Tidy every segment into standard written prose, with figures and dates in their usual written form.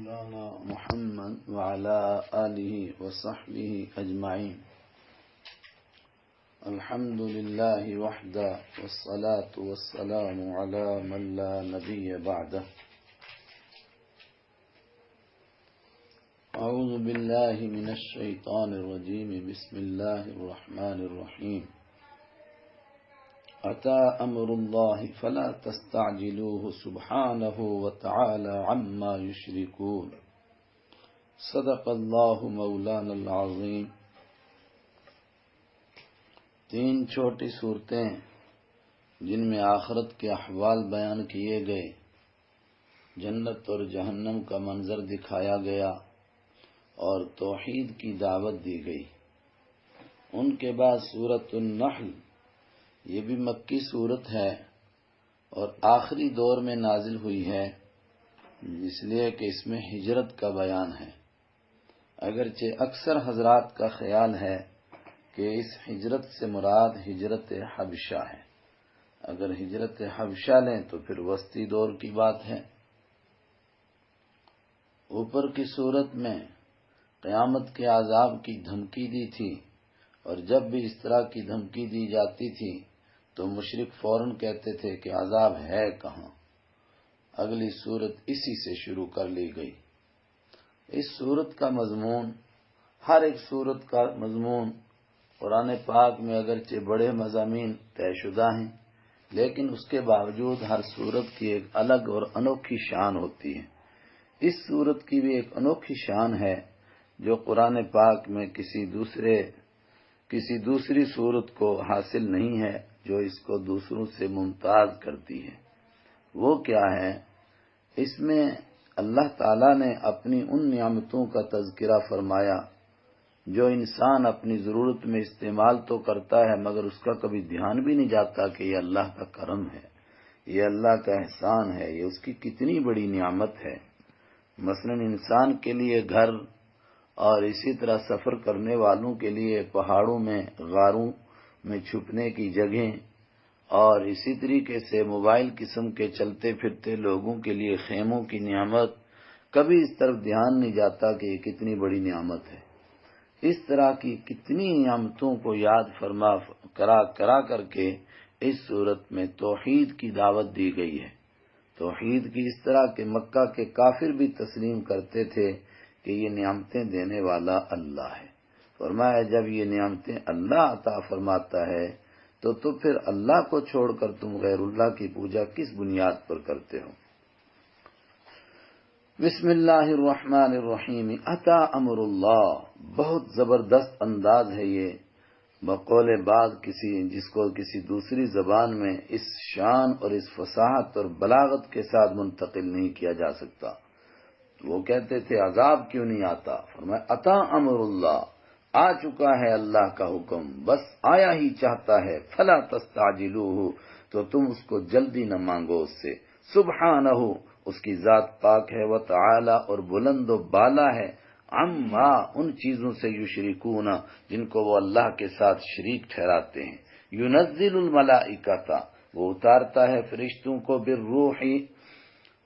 مولانا محمد وعلى آله وصحبه أجمعين. الحمد لله وحده والصلاة والسلام على من لا نبي بعده. أعوذ بالله من الشيطان الرجيم. بسم الله الرحمن الرحيم. أتى أمر الله فلا تستعجلوه سبحانه وتعالى عما يشركون. صدق الله مولانا العظيم. تین چھوٹی صورتیں جن میں آخرت کے احوال بیان کیے گئے، جنت اور جہنم کا منظر دکھایا گیا اور توحید کی دعوت دی گئی. ان کے بعد سورۃ النحل، یہ بھی مکی صورت ہے اور آخری دور میں نازل ہوئی ہے، اس لیے کہ اس میں ہجرت کا بیان ہے. اگرچہ اکثر حضرات کا خیال ہے کہ اس ہجرت سے مراد ہجرت حبشہ ہے. اگر ہجرت حبشہ لیں تو پھر وسطی دور کی بات ہے. اوپر کی صورت میں قیامت کے عذاب کی دھمکی دی تھی، اور جب بھی اس طرح کی دھمکی دی جاتی تھی تو مشرک فوراً کہتے تھے کہ عذاب ہے کہاں. اگلی صورت اسی سے شروع کر لی گئی. اس صورت کا مضمون، ہر ایک صورت کا مضمون قرآن پاک میں اگرچہ بڑے مضامین طے شدہ ہیں، لیکن اس کے باوجود ہر صورت کی ایک الگ اور انوکھی شان ہوتی ہے. اس صورت کی بھی ایک انوکھی شان ہے جو قرآن پاک میں کسی دوسری صورت کو حاصل نہیں ہے، جو اس کو دوسروں سے ممتاز کرتی ہے. وہ کیا ہے؟ اس میں اللہ تعالیٰ نے اپنی ان نعمتوں کا تذکرہ فرمایا جو انسان اپنی ضرورت میں استعمال تو کرتا ہے، مگر اس کا کبھی دھیان بھی نہیں جاتا کہ یہ اللہ کا کرم ہے، یہ اللہ کا احسان ہے، یہ اس کی کتنی بڑی نعمت ہے. مثلا انسان کے لیے گھر، اور اسی طرح سفر کرنے والوں کے لیے پہاڑوں میں، غاروں میں چھپنے کی جگہیں، اور اسی طریقے سے موبائل قسم کے چلتے پھرتے لوگوں کے لیے خیموں کی نعمت. کبھی اس طرف دھیان نہیں جاتا کہ یہ کتنی بڑی نعمت ہے. اس طرح کی کتنی نعمتوں کو یاد فرما کرا کر کے اس صورت میں توحید کی دعوت دی گئی ہے. توحید کی اس طرح کہ مکہ کے کافر بھی تسلیم کرتے تھے کہ یہ نعمتیں دینے والا اللہ ہے. فرمایا جب یہ نعمتیں اللہ عطا فرماتا ہے تو پھر اللہ کو چھوڑ کر تم غیر اللہ کی پوجا کس بنیاد پر کرتے ہو. بسم اللہ الرحمن الرحیم. عطا امر اللہ، بہت زبردست انداز ہے یہ. بقول بعض جس کو کسی دوسری زبان میں اس شان اور اس فصاحت اور بلاغت کے ساتھ منتقل نہیں کیا جا سکتا. وہ کہتے تھے عذاب کیوں نہیں آتا؟ فرمایا عطا امر اللہ، آ چکا ہے اللہ کا حکم، بس آیا ہی چاہتا ہے. فلا تستعجلوہ، تو تم اس کو جلدی نہ مانگو اس سے. سبحانہ، اس کی ذات پاک ہے، وتعالی، اور بلند و بالا ہے. عما، ان چیزوں سے یشرکون، جن کو وہ اللہ کے ساتھ شریک ٹھہراتے ہیں. ینزل الملائکۃ، وہ اتارتا ہے فرشتوں کو، بالروح،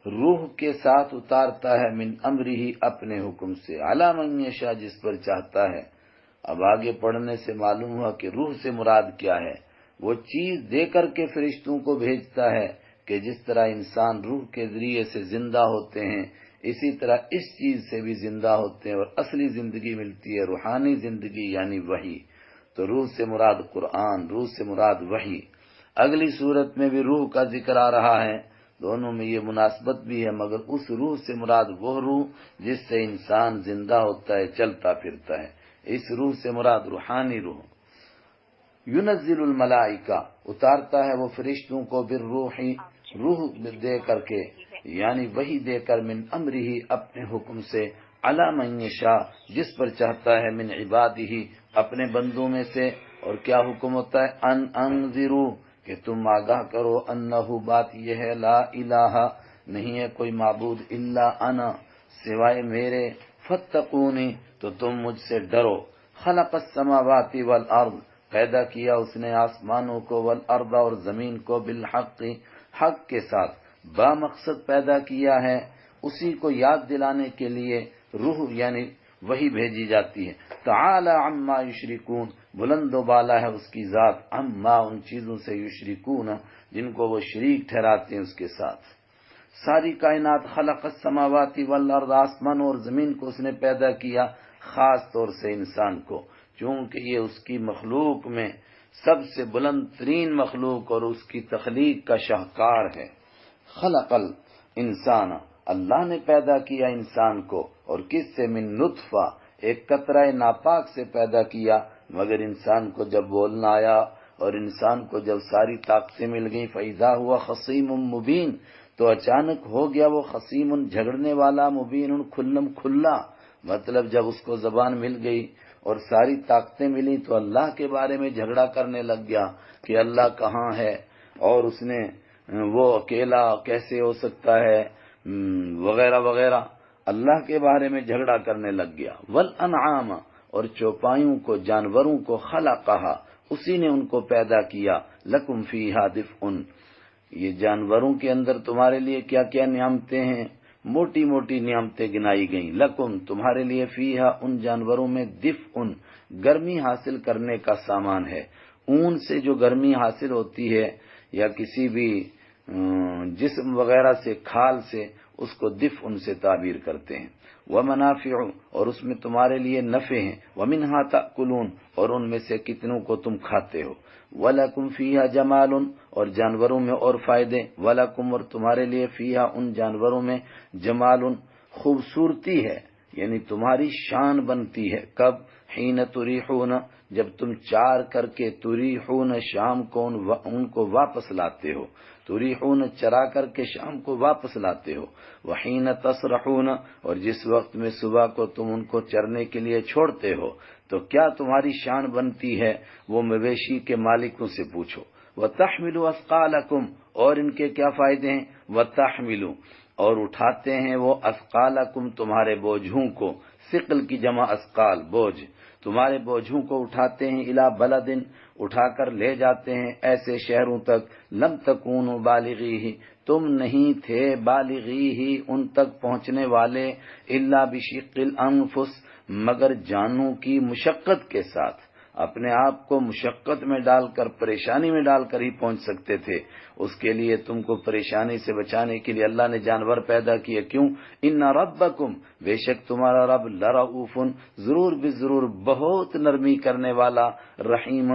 روح کے ساتھ اتارتا ہے، من امرہ، اپنے حکم سے، علی من یشاء، جس پر چاہتا ہے. اب آگے پڑھنے سے معلوم ہوا کہ روح سے مراد کیا ہے. وہ چیز دے کر کے فرشتوں کو بھیجتا ہے کہ جس طرح انسان روح کے ذریعے سے زندہ ہوتے ہیں، اسی طرح اس چیز سے بھی زندہ ہوتے ہیں اور اصلی زندگی ملتی ہے، روحانی زندگی، یعنی وحی. تو روح سے مراد قرآن، روح سے مراد وحی. اگلی صورت میں بھی روح کا ذکر آ رہا ہے، دونوں میں یہ مناسبت بھی ہے، مگر اس روح سے مراد وہ روح جس سے انسان زندہ ہوتا ہے، چلتا پھرتا ہے. اس روح سے مراد روحانی روح. ینزل الملائکہ، اتارتا ہے وہ فرشتوں کو، بالروح، روح دے کر کے، یعنی وحی دے کر، من امرہ، اپنے حکم سے، علی من یشاء، جس پر چاہتا ہے، من عبادہ، اپنے بندوں میں سے. اور کیا حکم ہوتا ہے؟ ان انذروا، کہ تم آگاہ کرو، انہ، بات یہ ہے، لا الہ، نہیں ہے کوئی معبود، الا انا، سوائے میرے، فاتقونی، تو تم مجھ سے ڈرو. خلق السماوات والارض، پیدا کیا اس نے آسمانوں کو، والارض، اور زمین کو، بالحق، حق کے ساتھ، با مقصد پیدا کیا ہے. اسی کو یاد دلانے کے لیے روح یعنی وہی بھیجی جاتی ہے۔ تعالی عما یشرکون، بلند و بالا ہے اس کی ذات، عما ان چیزوں سے، یشرکون جن کو وہ شریک ٹھہراتے ہیں اس کے ساتھ۔ ساری کائنات، خلق السماوات والارض، آسمان اور زمین کو اس نے پیدا کیا، خاص طور سے انسان کو، چونکہ یہ اس کی مخلوق میں سب سے بلند ترین مخلوق اور اس کی تخلیق کا شاہکار ہے۔ خلق الانسان، اللہ نے پیدا کیا انسان کو، اور کس سے؟ من نطفہ، ایک قطرہ ناپاک سے پیدا کیا، مگر انسان کو جب بولنا آیا اور انسان کو جب ساری طاقتیں مل گئیں، فَإِذَا هُوَ خَصِيمٌ مُبِينٌ، تو اچانک ہو گیا وہ خصیم، جھگڑنے والا، مبین، کھلم کھلا، مطلب جب اس کو زبان مل گئی اور ساری طاقتیں ملی تو اللہ کے بارے میں جھگڑا کرنے لگ گیا کہ اللہ کہاں ہے، اور اس نے وہ اکیلا کیسے ہو سکتا ہے وغیرہ وغیرہ، اللہ کے بارے میں جھگڑا کرنے لگ گیا۔ والانعام، اور چوپایوں کو، جانوروں کو، خلقہا، اسی نے ان کو پیدا کیا، لکم فیہا دفء، یہ جانوروں کے اندر تمہارے لیے کیا کیا نعمتیں ہیں، موٹی موٹی نعمتیں گنائی گئیں، لکم تمہارے لیے، فیہا ان جانوروں میں، دفء گرمی حاصل کرنے کا سامان ہے۔ اون سے جو گرمی حاصل ہوتی ہے یا کسی بھی جسم وغیرہ سے، کھال سے، اس کو دفء سے تعبیر کرتے ہیں۔ ومنافع، اور اس میں تمہارے لیے نفع ہیں، ومنہا تأکلون، اور ان میں سے کتنوں کو تم کھاتے ہو، وَلَكُمْ فِيهَا جَمَالٌ، اور جانوروں میں اور فائدے، وَلَكُمْ، اور تمہارے لیے، فیہا ان جانوروں میں، جمال، خوبصورتی ہے، یعنی تمہاری شان بنتی ہے۔ کب؟ حین تریحون، جب تم چار کر کے، تریحون شام کو ان کو واپس لاتے ہو، تریحون چرا کر کے شام کو واپس لاتے ہو، وحین تسرحون، اور جس وقت میں صبح کو تم ان کو چرنے کے لیے چھوڑتے ہو، تو کیا تمہاری شان بنتی ہے؟ وہ مویشی کے مالکوں سے پوچھو۔ وَتَحْمِلُوا أَثْقَالَكُمْ، اور ان کے کیا فائدے ہیں؟ وَتَحْمِلُوا، اور اٹھاتے ہیں وہ، اثقالکم تمہارے بوجھوں کو، ثقل کی جمع اثقال، بوجھ، تمہارے بوجھوں کو اٹھاتے ہیں، الی بلدن، اٹھا کر لے جاتے ہیں ایسے شہروں تک، لم تکونوا بالغیہ، تم نہیں تھے بالغیہ ان تک پہنچنے والے، الا بشق الانفس، مگر جانوں کی مشقت کے ساتھ، اپنے آپ کو مشقت میں ڈال کر، پریشانی میں ڈال کر ہی پہنچ سکتے تھے۔ اس کے لیے تم کو پریشانی سے بچانے کے لیے اللہ نے جانور پیدا کیے۔ کیوں؟ ان ربکم، بے شک تمہارا رب، لرؤوف، ضرور بھی ضرور بہت نرمی کرنے والا، رحیم،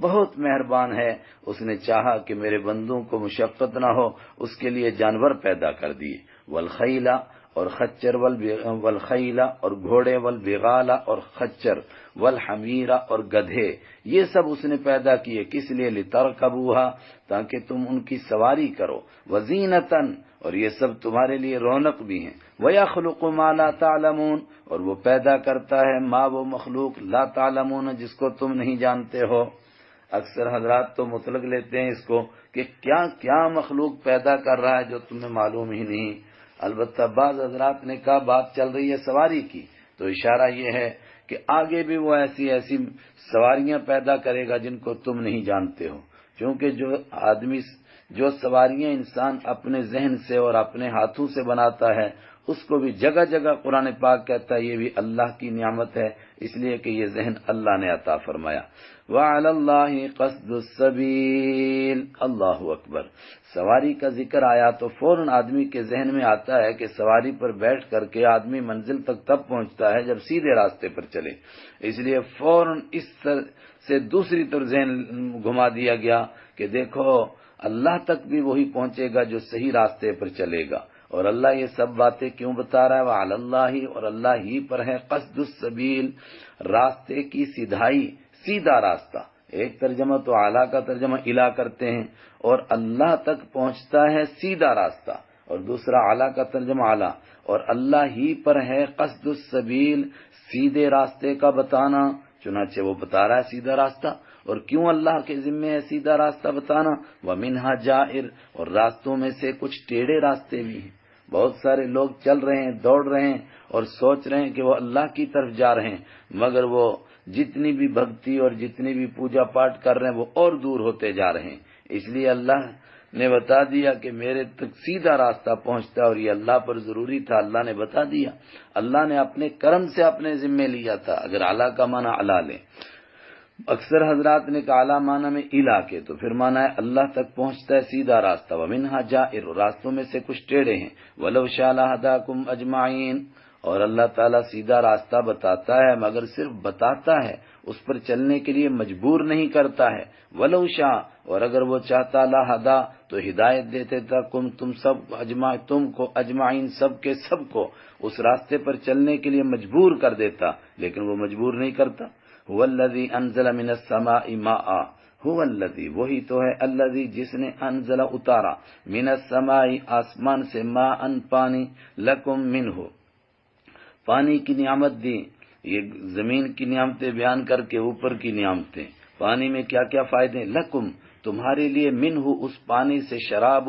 بہت مہربان ہے۔ اس نے چاہا کہ میرے بندوں کو مشقت نہ ہو، اس کے لیے جانور پیدا کر دیے۔ والخیل، اور خچر، والخیل، اور گھوڑے، والبغال، اور خچر، والحمیر، اور گدھے، یہ سب اس نے پیدا کیے، کس لیے؟ لترکبوہا، تاکہ تم ان کی سواری کرو، وزینتن، اور یہ سب تمہارے لیے رونق بھی ہیں، ویخلق ما لا تعلمون، اور وہ پیدا کرتا ہے ما وہ مخلوق، لا تعلمون جس کو تم نہیں جانتے ہو۔ اکثر حضرات تو مطلق لیتے ہیں اس کو کہ کیا کیا مخلوق پیدا کر رہا ہے جو تمہیں معلوم ہی نہیں۔ البتہ بعض حضرات نے کہا بات چل رہی ہے سواری کی، تو اشارہ یہ ہے کہ آگے بھی وہ ایسی ایسی سواریاں پیدا کرے گا جن کو تم نہیں جانتے ہو، کیونکہ جو سواریاں انسان اپنے ذہن سے اور اپنے ہاتھوں سے بناتا ہے، اس کو بھی جگہ جگہ قرآن پاک کہتا ہے یہ بھی اللہ کی نعمت ہے، اس لیے کہ یہ ذہن اللہ نے عطا فرمایا۔ وَعَلَى اللَّهِ قَصْدُ السَّبِيلِ، اللہ اکبر۔ سواری کا ذکر آیا تو فوراً آدمی کے ذہن میں آتا ہے کہ سواری پر بیٹھ کر کے آدمی منزل تک تب پہنچتا ہے جب سیدھے راستے پر چلے، اس لیے فوراً اس سے دوسری طرف ذہن گھما دیا گیا کہ دیکھو اللہ تک بھی وہی پہنچے گا جو صحیح راستے پر چلے گا۔ اور اللہ یہ سب باتیں کیوں بتا رہا ہے؟ وَعَلَى اللَّهِ، اور اللہ ہی پر ہے، قصد السبیل، راستے کی سیدھائی، سیدھا راستہ۔ ایک ترجمہ تو اعلیٰ کا ترجمہ الا کرتے ہیں، اور اللہ تک پہنچتا ہے سیدھا راستہ، اور دوسرا اعلیٰ کا ترجمہ اعلیٰ، اور اللہ ہی پر ہے قصد السبیل، سیدھے راستے کا بتانا، چنانچہ وہ بتا رہا ہے سیدھا راستہ۔ اور کیوں اللہ کے ذمے ہے سیدھا راستہ بتانا؟ وَمِنْهَا جَائِرٌ، اور راستوں میں سے کچھ ٹیڑھے راستے بھی ہیں۔ بہت سارے لوگ چل رہے ہیں، دوڑ رہے ہیں اور سوچ رہے ہیں کہ وہ اللہ کی طرف جا رہے ہیں، مگر وہ جتنی بھی بھکتی اور جتنی بھی پوجا پاٹ کر رہے ہیں وہ اور دور ہوتے جا رہے ہیں۔ اس لیے اللہ نے بتا دیا کہ میرے تک سیدھا راستہ پہنچتا ہے، اور یہ اللہ پر ضروری تھا، اللہ نے بتا دیا، اللہ نے اپنے کرم سے اپنے ذمے لیا تھا۔ اگر اعلیٰ کا معنی اعلیٰ لیں، اکثر حضرات نے کہا اعلیٰ معنی میں الہ کے، تو پھر معنی ہے اللہ تک پہنچتا ہے سیدھا راستہ۔ ومنہا جائر، راستوں میں سے کچھ ٹیڑھے ہیں۔ ولو شاء لہداکم اجمعین، اور اللہ تعالیٰ سیدھا راستہ بتاتا ہے، مگر صرف بتاتا ہے، اس پر چلنے کے لیے مجبور نہیں کرتا ہے۔ ولو شاء، اور اگر وہ چاہتا لہدا تو ہدایت دیتے تھا تم سب تم کو اجمعین، سب کے سب کو اس راستے پر چلنے کے لیے مجبور کر دیتا، لیکن وہ مجبور نہیں کرتا۔ هو الذی انزل من السماء ماء، هو الذی، وہی تو ہے، الذی جس نے انزل اتارا، من السماء آسمان سے، ماء پانی، لکم منہ پانی کی نعمت دی۔ یہ زمین کی نعمتیں بیان کر کے اوپر کی نعمتیں، پانی میں کیا کیا فائدے، لکم تمہارے لیے، منہ اس پانی سے، شراب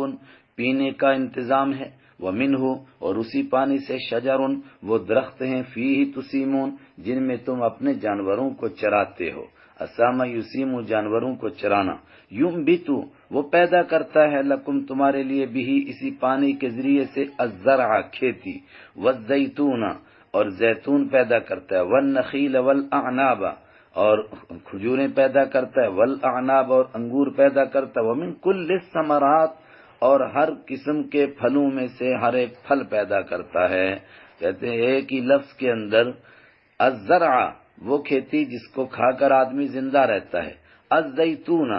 پینے کا انتظام ہے، ومنہ اور اسی پانی سے، شجر وہ درخت ہیں، فیہ تسیمون جن میں تم اپنے جانوروں کو چراتے ہو، اسامہ یسیم جانوروں کو چرانا، ینبتو وہ پیدا کرتا ہے، لکم تمہارے لیے، بھی اسی پانی کے ذریعے سے، الزرع کھیتی، والزیتون اور زیتون پیدا کرتا ہے، والنخیل والاعناب اور کھجوریں پیدا کرتا ہے، والاعناب اور انگور پیدا کرتا ہے، ومن کل الثمرات اور ہر قسم کے پھلوں میں سے ہر ایک پھل پیدا کرتا ہے۔ کہتے ہیں ایک ہی لفظ کے اندر الزرع وہ کھیتی جس کو کھا کر آدمی زندہ رہتا ہے، الزیتون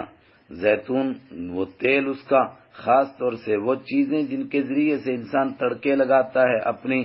زیتون وہ تیل اس کا، خاص طور سے وہ چیزیں جن کے ذریعے سے انسان تڑکے لگاتا ہے، اپنی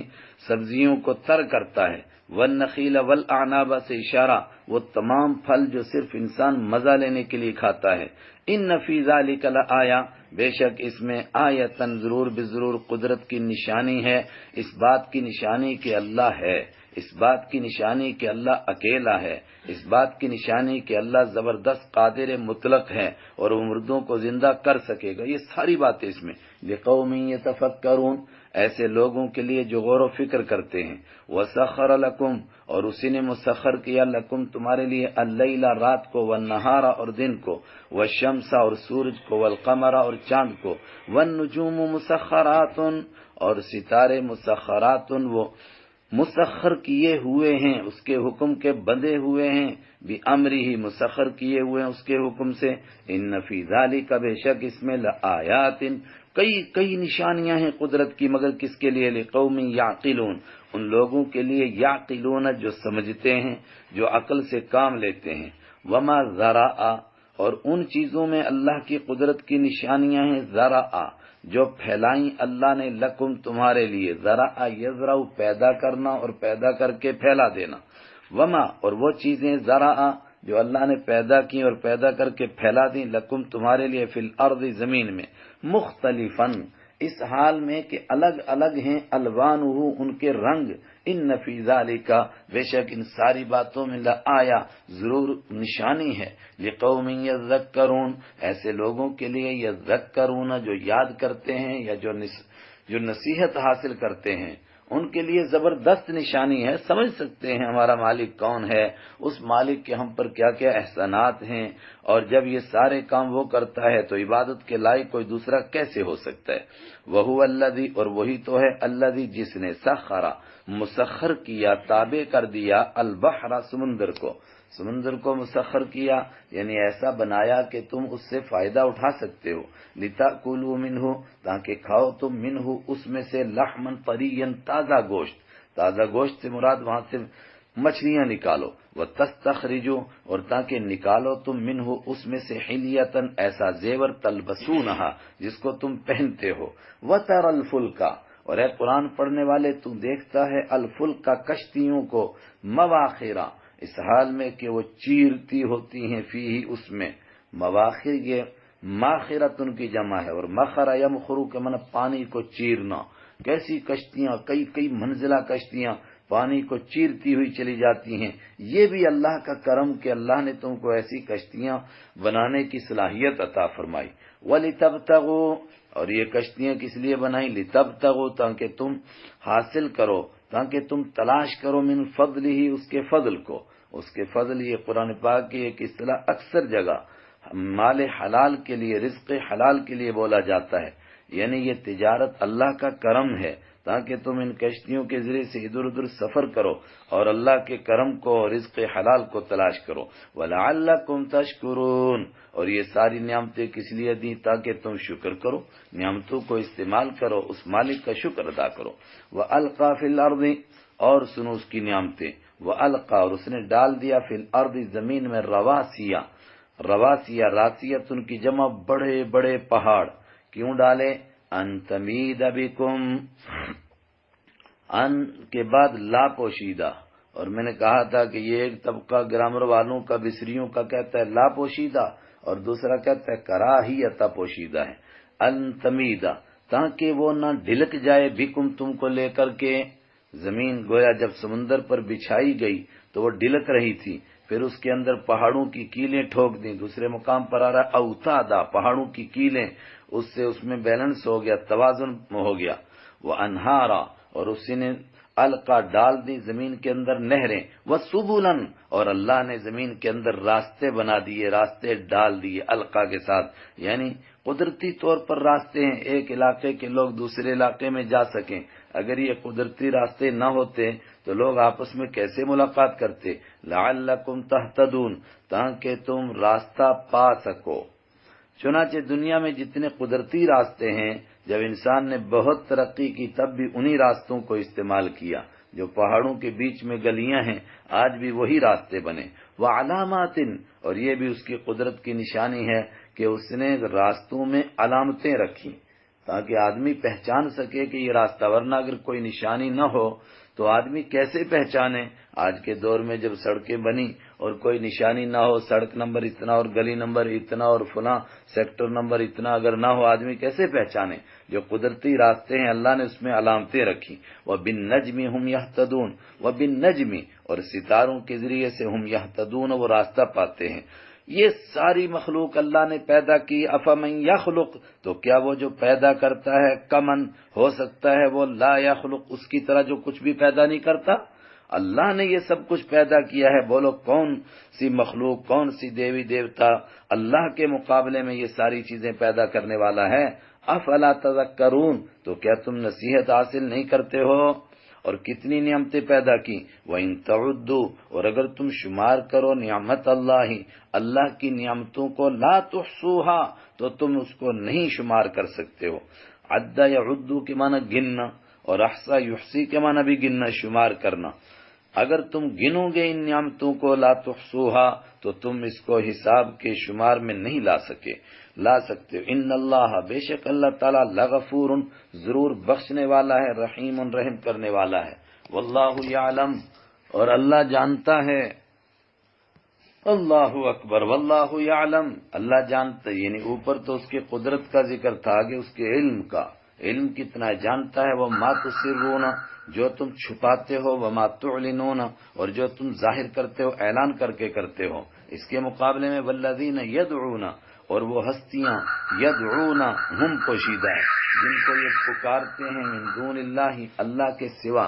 سبزیوں کو تر کرتا ہے، والنخیل والاعناب سے اشارہ وہ تمام پھل جو صرف انسان مزہ لینے کے لیے کھاتا ہے۔ ان فی ذلک لآیا، بے شک اس میں آیتن ضرور بضرور قدرت کی نشانی ہے، اس بات کی نشانی کہ اللہ ہے، اس بات کی نشانی کہ اللہ اکیلا ہے، اس بات کی نشانی کہ اللہ زبردست قادر مطلق ہے اور وہ مردوں کو زندہ کر سکے گا۔ یہ ساری باتیں اس میں لقوم یتفکرون، ایسے لوگوں کے لیے جو غور و فکر کرتے ہیں۔ وسخر لکم اور اسی نے مسخر کیا، لکم تمہارے لیے، اللیل رات کو، والنہار اور دن کو، والشمس اور سورج کو، والقمر اور چاند کو، والنجوم مسخرات اور ستارے مسخرات وہ مسخر کیے ہوئے ہیں، اس کے حکم کے بندے ہوئے ہیں، بِأَمْرِهِ مسخر کیے ہوئے ہیں اس کے حکم سے۔ ان فی ذالک بے شک اس میں لآیات کئی نشانیاں ہیں قدرت کی، مگر کس کے لیے، لقوم یعقلون ان لوگوں کے لیے، یعقلون جو سمجھتے ہیں، جو عقل سے کام لیتے ہیں۔ وما ذرا اور ان چیزوں میں اللہ کی قدرت کی نشانیاں ہیں، ذرا جو پھیلائیں اللہ نے، لکم تمہارے لیے، ذرا یزرع پیدا کرنا اور پیدا کر کے پھیلا دینا، وما اور وہ چیزیں، ذرا جو اللہ نے پیدا کی اور پیدا کر کے پھیلا دیں، لکم تمہارے لیے، فی الارض زمین میں، مختلفاً اس حال میں کہ الگ الگ ہیں، الوانہ ان کے رنگ، ان فی ذالک بے شک ان ساری باتوں میں، لآیا ضرور نشانی ہے، لقوم یذکرون ایسے لوگوں کے لیے، یذکرون جو یاد کرتے ہیں یا جو نصیحت حاصل کرتے ہیں، ان کے لیے زبردست نشانی ہے، سمجھ سکتے ہیں ہمارا مالک کون ہے، اس مالک کے ہم پر کیا کیا احسانات ہیں، اور جب یہ سارے کام وہ کرتا ہے تو عبادت کے لائق کوئی دوسرا کیسے ہو سکتا ہے۔ وہو الذی اور وہی تو ہے، الذی جس نے، سخر مسخر کیا، تابع کر دیا، البحر سمندر کو مسخر کیا، یعنی ایسا بنایا کہ تم اس سے فائدہ اٹھا سکتے ہو، لتاکلوا منہ تاکہ کھاؤ تم، منہ اس میں سے، لحما طریا تازہ گوشت سے مراد وہاں سے مچھلیاں نکالو، وتستخرجوا اور تاکہ نکالو تم، منہ اس میں سے، حلیتا ایسا زیور، تلبسونہا جس کو تم پہنتے ہو، وتری الفلک اور اے قرآن پڑھنے والے تو دیکھتا ہے، الفلک کشتیوں کو، مواخرہ اس حال میں کہ وہ چیرتی ہوتی ہیں، فیہ اس میں، مواخر یہ ماخرت ان کی جمع ہے، اور مخر یمخرو کے من پانی کو چیرنا، کیسی کشتیاں، کئی منزلہ کشتیاں پانی کو چیرتی ہوئی چلی جاتی ہیں۔ یہ بھی اللہ کا کرم کہ اللہ نے تم کو ایسی کشتیاں بنانے کی صلاحیت عطا فرمائی۔ وَلِتَبْتَغُوا اور یہ کشتیاں کس لیے بنائی، لِتَبْتَغُوا تاکہ تم حاصل کرو، تاکہ تم تلاش کرو، من فضلہ اس کے فضل کو، اس کے فضل، یہ قرآن پاک کی ایک اصطلاح اکثر جگہ مال حلال کے لیے، رزق حلال کے لیے بولا جاتا ہے، یعنی یہ تجارت اللہ کا کرم ہے تاکہ تم ان کشتیوں کے ذریعے سے ادھر ادھر سفر کرو اور اللہ کے کرم کو، رزق حلال کو تلاش کرو۔ وَلَعَلَّكُمْ تَشْكُرُونَ، اور یہ ساری نعمتیں کس لیے دی؟ تاکہ تم شکر کرو، نعمتوں کو استعمال کرو، اس مالک کا شکر ادا کرو۔ وَأَلْقَى فِي الْأَرْضِ، اور سنو اس کی نعمتیں، وَأَلْقَى، اور اس نے ڈال دیا، فی الارض، زمین میں، رواسیہ، رواسیہ، راسیت ان کی جمع، بڑے بڑے پہاڑ۔ کیوں ڈالے؟ ان تمید بکم، ان کے بعد لا پوشیدہ، اور میں نے کہا تھا کہ یہ ایک طبقہ گرامر والوں کا، بصریوں کا کہتا ہے لا پوشیدہ، اور دوسرا کہتا ہے کراہیت پوشیدہ ہے۔ ان تمیدہ، تاکہ وہ نہ ڈھلک جائے، بکم، تم کو لے کر کے۔ زمین گویا جب سمندر پر بچھائی گئی تو وہ ڈھلک رہی تھی، پھر اس کے اندر پہاڑوں کی کیلیں ٹھوک دیں۔ دوسرے مقام پر آ رہا اوتادا، پہاڑوں کی کیلیں، اس سے اس میں بیلنس ہو گیا، توازن ہو گیا۔ وہ انہارا، اور اسی نے القا، ڈال دی زمین کے اندر نہریں، وسبلن، اور اللہ نے زمین کے اندر راستے بنا دیے، راستے ڈال دیے القا کے ساتھ، یعنی قدرتی طور پر راستے ہیں، ایک علاقے کے لوگ دوسرے علاقے میں جا سکیں۔ اگر یہ قدرتی راستے نہ ہوتے تو لوگ آپس میں کیسے ملاقات کرتے؟ لعلکم تہتدون، تاکہ تم راستہ پا سکو۔ چنانچہ دنیا میں جتنے قدرتی راستے ہیں، جب انسان نے بہت ترقی کی تب بھی انہی راستوں کو استعمال کیا۔ جو پہاڑوں کے بیچ میں گلیاں ہیں، آج بھی وہی راستے بنے۔ وعلامات، اور یہ بھی اس کی قدرت کی نشانی ہے کہ اس نے راستوں میں علامتیں رکھی تاکہ آدمی پہچان سکے کہ یہ راستہ، ورنہ اگر کوئی نشانی نہ ہو تو آدمی کیسے پہچانے؟ آج کے دور میں جب سڑکیں بنی اور کوئی نشانی نہ ہو، سڑک نمبر اتنا اور گلی نمبر اتنا اور فلاں سیکٹر نمبر اتنا اگر نہ ہو، آدمی کیسے پہچانے؟ جو قدرتی راستے ہیں اللہ نے اس میں علامتیں رکھی۔ وَبِالنَّجْمِ هُمْ يَهْتَدُونَ، وَبِالنَّجْمِ، اور ستاروں کے ذریعے سے، ہم يَهْتَدُونَ، وہ راستہ پاتے ہیں۔ یہ ساری مخلوق اللہ نے پیدا کی۔ افمن یخلق، تو کیا وہ جو پیدا کرتا ہے، کمن، ہو سکتا ہے وہ لا یخلق، اس کی طرح جو کچھ بھی پیدا نہیں کرتا؟ اللہ نے یہ سب کچھ پیدا کیا ہے، بولو کون سی مخلوق، کون سی دیوی دیوتا اللہ کے مقابلے میں یہ ساری چیزیں پیدا کرنے والا ہے؟ افلا تذکرون، تو کیا تم نصیحت حاصل نہیں کرتے ہو؟ اور کتنی نعمتیں پیدا کی۔ وَإِن تَعُدُّوا، اور اگر تم شمار کرو نعمت اللہ، اللہ کی نعمتوں کو، لا تحصوها، تو تم اس کو نہیں شمار کر سکتے ہو۔ عد یعد کے معنی گننا، اور احصا یحصی کے معنی بھی گننا، شمار کرنا۔ اگر تم گنو گے ان نعمتوں کو، لا تحصوها، تو تم اس کو حساب کے شمار میں نہیں لا سکتے ہو۔ ان اللہ، بے شک اللہ تعالیٰ، لغفور، ضرور بخشنے والا ہے، رحیم، رحم کرنے والا ہے۔ واللہ یعلم، اور اللہ جانتا ہے۔ اللہ اکبر، واللہ یعلم، اللہ جانتا ہے، یعنی اوپر تو اس کی قدرت کا ذکر تھا، آگے اس کے علم کا، علم کتنا ہے، جانتا ہے۔ وما تسرون، جو تم چھپاتے ہو، وما تعلنون، اور جو تم ظاہر کرتے ہو، اعلان کر کے کرتے ہو۔ اس کے مقابلے میں والذین یدعون، اور وہ ہستیاں، یدعون، ہم پوشیدہ، جن کو یہ پکارتے ہیں، من دون اللہ، اللہ کے سوا،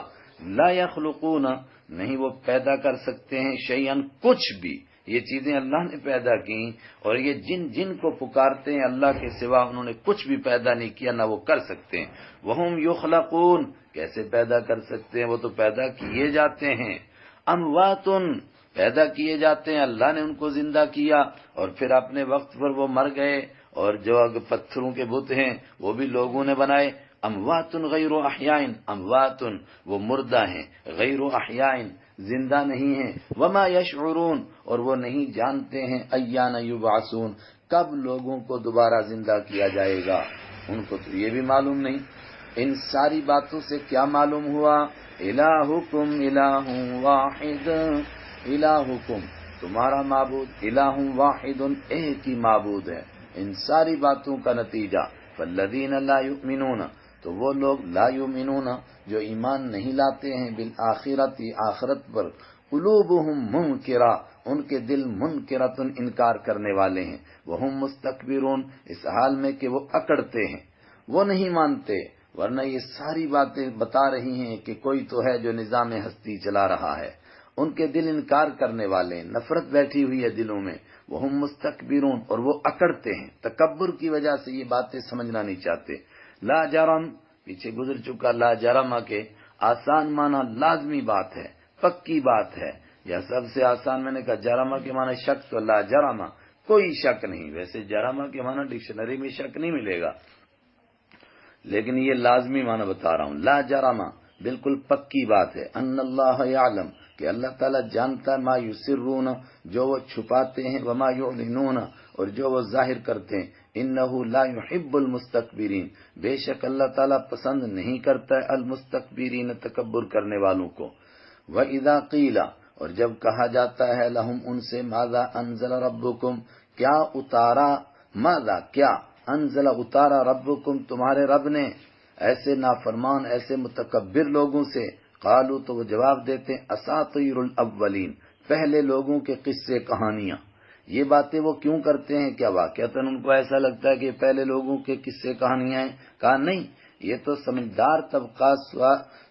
لا یخلقون، نہیں وہ پیدا کر سکتے ہیں، شیئن، کچھ بھی۔ یہ چیزیں اللہ نے پیدا کی، اور یہ جن کو پکارتے ہیں اللہ کے سوا، انہوں نے کچھ بھی پیدا نہیں کیا، نہ وہ کر سکتے ہیں۔ وہم یخلقون، کیسے پیدا کر سکتے ہیں؟ وہ تو پیدا کیے جاتے ہیں۔ اموات، پیدا کیے جاتے ہیں، اللہ نے ان کو زندہ کیا اور پھر اپنے وقت پر وہ مر گئے، اور جو پتھروں کے بت ہیں وہ بھی لوگوں نے بنائے۔ اموات غیر احیاء، اموات، وہ مردہ ہیں، غیر احیاء، زندہ نہیں ہیں۔ وما یشعرون، اور وہ نہیں جانتے ہیں، ایان یبعثون، کب لوگوں کو دوبارہ زندہ کیا جائے گا، ان کو تو یہ بھی معلوم نہیں۔ ان ساری باتوں سے کیا معلوم ہوا؟ الہکم الہ واحد، الہکم، تمہارا معبود، الہ واحد، ایک ہی معبود ہے۔ ان ساری باتوں کا نتیجہ، فالذین لا یؤمنون، تو وہ لوگ، لا یؤمنون، جو ایمان نہیں لاتے ہیں، بالآخرۃ، آخرت پر، قلوبہم منکرہ، ان کے دل منکرۃ، انکار کرنے والے ہیں، وہم مستکبرون، اس حال میں کہ وہ اکڑتے ہیں، وہ نہیں مانتے۔ ورنہ یہ ساری باتیں بتا رہی ہیں کہ کوئی تو ہے جو نظام ہستی چلا رہا ہے، ان کے دل انکار کرنے والے ہیں، نفرت بیٹھی ہوئی ہے دلوں میں، وہ مستکبرون، اور وہ اکڑتے ہیں، تکبر کی وجہ سے یہ باتیں سمجھنا نہیں چاہتے۔ لا جرم پیچھے گزر چکا، لا جرم کے آسان معنی لازمی بات ہے، پکی بات ہے، یا سب سے آسان میں نے کہا جرمہ کے معنی شک، تو لا جرمہ کوئی شک نہیں، ویسے جرمہ کے معنی ڈکشنری میں شک نہیں ملے گا، لیکن یہ لازمی معنی بتا رہا ہوں، لا جرمہ بالکل پکی بات ہے، ان اللہ یعلم کہ اللہ تعالیٰ جانتا ہے، ما یسرون جو وہ چھپاتے ہیں، وما یعلنون اور جو وہ ظاہر کرتے ہیں، انہ لا یحب المستکبرین بے شک اللہ تعالیٰ پسند نہیں کرتا ہے المستکبرین تکبر کرنے والوں کو۔ وَإِذَا قِيلَ اور جب کہا جاتا ہے لہم ان سے، ماذا انزل ربکم کیا اتارا، ماذا کیا انزل اتارا ربکم تمہارے رب نے ایسے نافرمان ایسے متکبر لوگوں سے، قالو تو وہ جواب دیتے ہیں اساطیر الاولین پہلے لوگوں کے قصے کہانیاں۔ یہ باتیں وہ کیوں کرتے ہیں؟ کیا واقعتاً ان کو ایسا لگتا ہے کہ پہلے لوگوں کے قصے کہانیاں ہیں؟ کہا نہیں، یہ تو سمجھدار طبقہ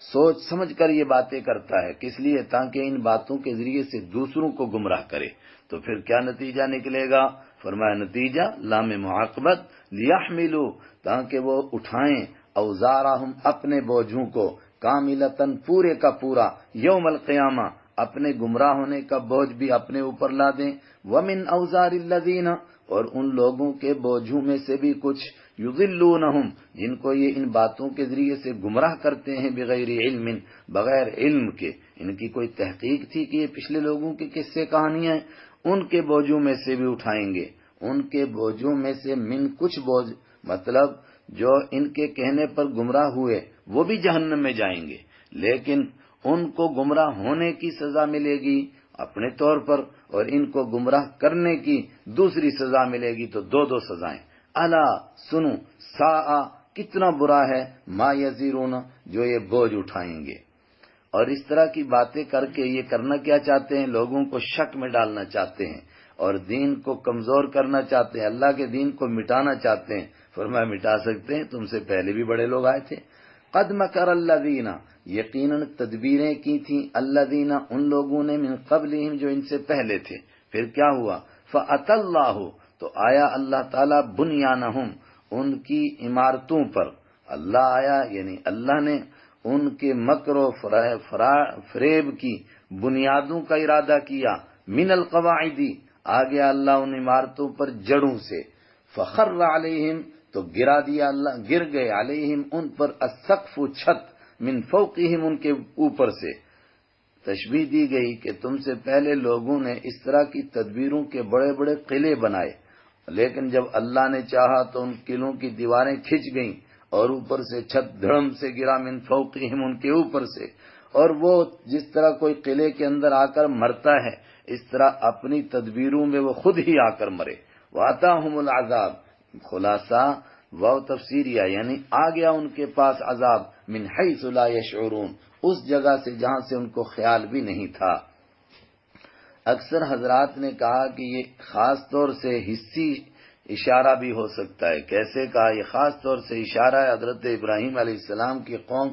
سوچ سمجھ کر یہ باتیں کرتا ہے، کس لیے؟ تاکہ ان باتوں کے ذریعے سے دوسروں کو گمراہ کرے۔ تو پھر کیا نتیجہ نکلے گا؟ فرمایا نتیجہ لام معاقبت، لیحملوا تاکہ وہ اٹھائیں اوزارہم اپنے بوجھوں کو، کاملتاً پورے کا پورا، یوم القیامہ اپنے گمراہ ہونے کا بوجھ بھی اپنے اوپر لا دیں، ومن اوزار الذین اور ان لوگوں کے بوجھوں میں سے بھی کچھ، یضلونہم جن کو یہ ان باتوں کے ذریعے سے گمراہ کرتے ہیں، بغیر علم بغیر علم کے، ان کی کوئی تحقیق تھی کہ یہ پچھلے لوگوں کے قصے کہانیاں ہیں، ان کے بوجھوں میں سے بھی اٹھائیں گے، ان کے بوجھوں میں سے من کچھ بوجھ مطلب جو ان کے کہنے پر گمراہ ہوئے وہ بھی جہنم میں جائیں گے، لیکن ان کو گمراہ ہونے کی سزا ملے گی اپنے طور پر، اور ان کو گمراہ کرنے کی دوسری سزا ملے گی، تو دو دو سزائیں۔ الا سنو، ساء کتنا برا ہے، ما یزرون جو یہ بوجھ اٹھائیں گے۔ اور اس طرح کی باتیں کر کے یہ کرنا کیا چاہتے ہیں؟ لوگوں کو شک میں ڈالنا چاہتے ہیں اور دین کو کمزور کرنا چاہتے ہیں، اللہ کے دین کو مٹانا چاہتے ہیں۔ فرمایا مٹا سکتے ہیں، تم سے پہلے بھی بڑے لوگ آئے تھے۔ قد مکر الذین یقیناً تدبیریں کی تھیں، الذین ان لوگوں نے، من قبلہم جو ان سے پہلے تھے۔ پھر کیا ہوا؟ فأتی اللہ تو آیا اللہ تعالیٰ، بنیانہم ان کی عمارتوں پر، اللہ آیا یعنی اللہ نے ان کے مکر و فریب کی بنیادوں کا ارادہ کیا، من القواعدی آ گیا اللہ ان عمارتوں پر جڑوں سے، فخر علیہم تو گرا دیا اللہ، گر گئے علیہم ان پر، السقف چھت، من فوقہم ان کے اوپر سے۔ تشبیہ دی گئی کہ تم سے پہلے لوگوں نے اس طرح کی تدبیروں کے بڑے بڑے قلعے بنائے، لیکن جب اللہ نے چاہا تو ان قلعوں کی دیواریں کھنچ گئیں اور اوپر سے چھت دھڑم سے گرا، من فوقہم ان کے اوپر سے۔ اور وہ جس طرح کوئی قلعے کے اندر آ کر مرتا ہے، اس طرح اپنی تدبیروں میں وہ خود ہی آ کر مرے۔ وَآتَاهُمُ الْعَذَابُ خلاصہ واو تفسیریہ یعنی آ گیا ان کے پاس عذاب، من حیث لا یشعرون اس جگہ سے جہاں سے ان کو خیال بھی نہیں تھا۔ اکثر حضرات نے کہا کہ یہ خاص طور سے حصی اشارہ بھی ہو سکتا ہے۔ کیسے کہا؟ یہ خاص طور سے اشارہ ہے حضرت ابراہیم علیہ السلام کی قوم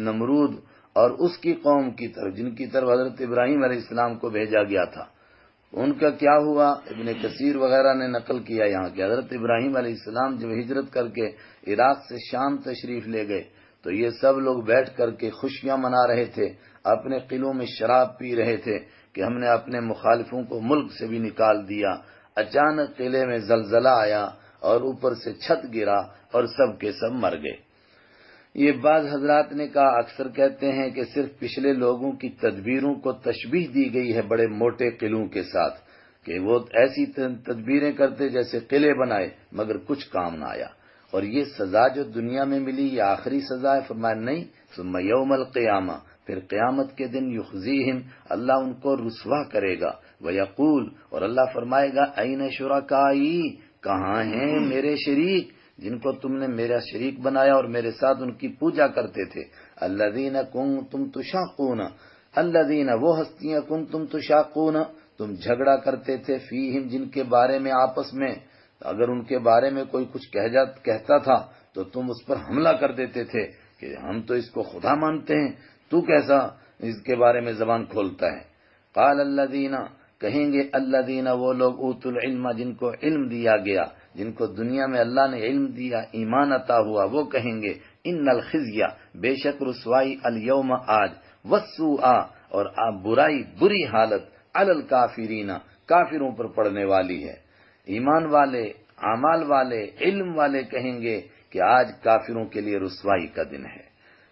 نمرود اور اس کی قوم کی طرف، جن کی طرف حضرت ابراہیم علیہ السلام کو بھیجا گیا تھا۔ ان کا کیا ہوا؟ ابن کثیر وغیرہ نے نقل کیا یہاں کہ حضرت ابراہیم علیہ السلام جب ہجرت کر کے عراق سے شام تشریف لے گئے تو یہ سب لوگ بیٹھ کر کے خوشیاں منا رہے تھے، اپنے قلعوں میں شراب پی رہے تھے کہ ہم نے اپنے مخالفوں کو ملک سے بھی نکال دیا۔ اچانک قلعے میں زلزلہ آیا اور اوپر سے چھت گرا اور سب کے سب مر گئے۔ یہ بعض حضرات نے کہا، اکثر کہتے ہیں کہ صرف پچھلے لوگوں کی تدبیروں کو تشبیہ دی گئی ہے بڑے موٹے قلعوں کے ساتھ، کہ وہ ایسی تدبیریں کرتے جیسے قلعے بنائے مگر کچھ کام نہ آیا۔ اور یہ سزا جو دنیا میں ملی یہ آخری سزا ہے؟ فرمایا نہیں، ثم یوم القیامہ پھر قیامت کے دن یخزیہم اللہ ان کو رسوا کرے گا، ویقول اور اللہ فرمائے گا، این شرکائی کہاں ہیں میرے شریک جن کو تم نے میرا شریک بنایا اور میرے ساتھ ان کی پوجا کرتے تھے، الذین کنتم تشاقون الذین وہ ہستیاں کنتم تشاقون تم جھگڑا کرتے تھے، فیہم جن کے بارے میں آپس میں، اگر ان کے بارے میں کوئی کچھ کہتا تھا تو تم اس پر حملہ کر دیتے تھے کہ ہم تو اس کو خدا مانتے ہیں، تو کیسا اس کے بارے میں زبان کھولتا ہے۔ قال الذین، کہیں گے الذین وہ لوگ اوتوا العلم جن کو علم دیا گیا، جن کو دنیا میں اللہ نے علم دیا، ایمان عطا ہوا، وہ کہیں گے ان الخزی، بے شک رسوائی، الیوم آج، والسوء اور برائی، بری حالت، علی الکافرین کافروں پر پڑنے والی ہے۔ ایمان والے، اعمال والے، علم والے کہیں گے کہ آج کافروں کے لیے رسوائی کا دن ہے۔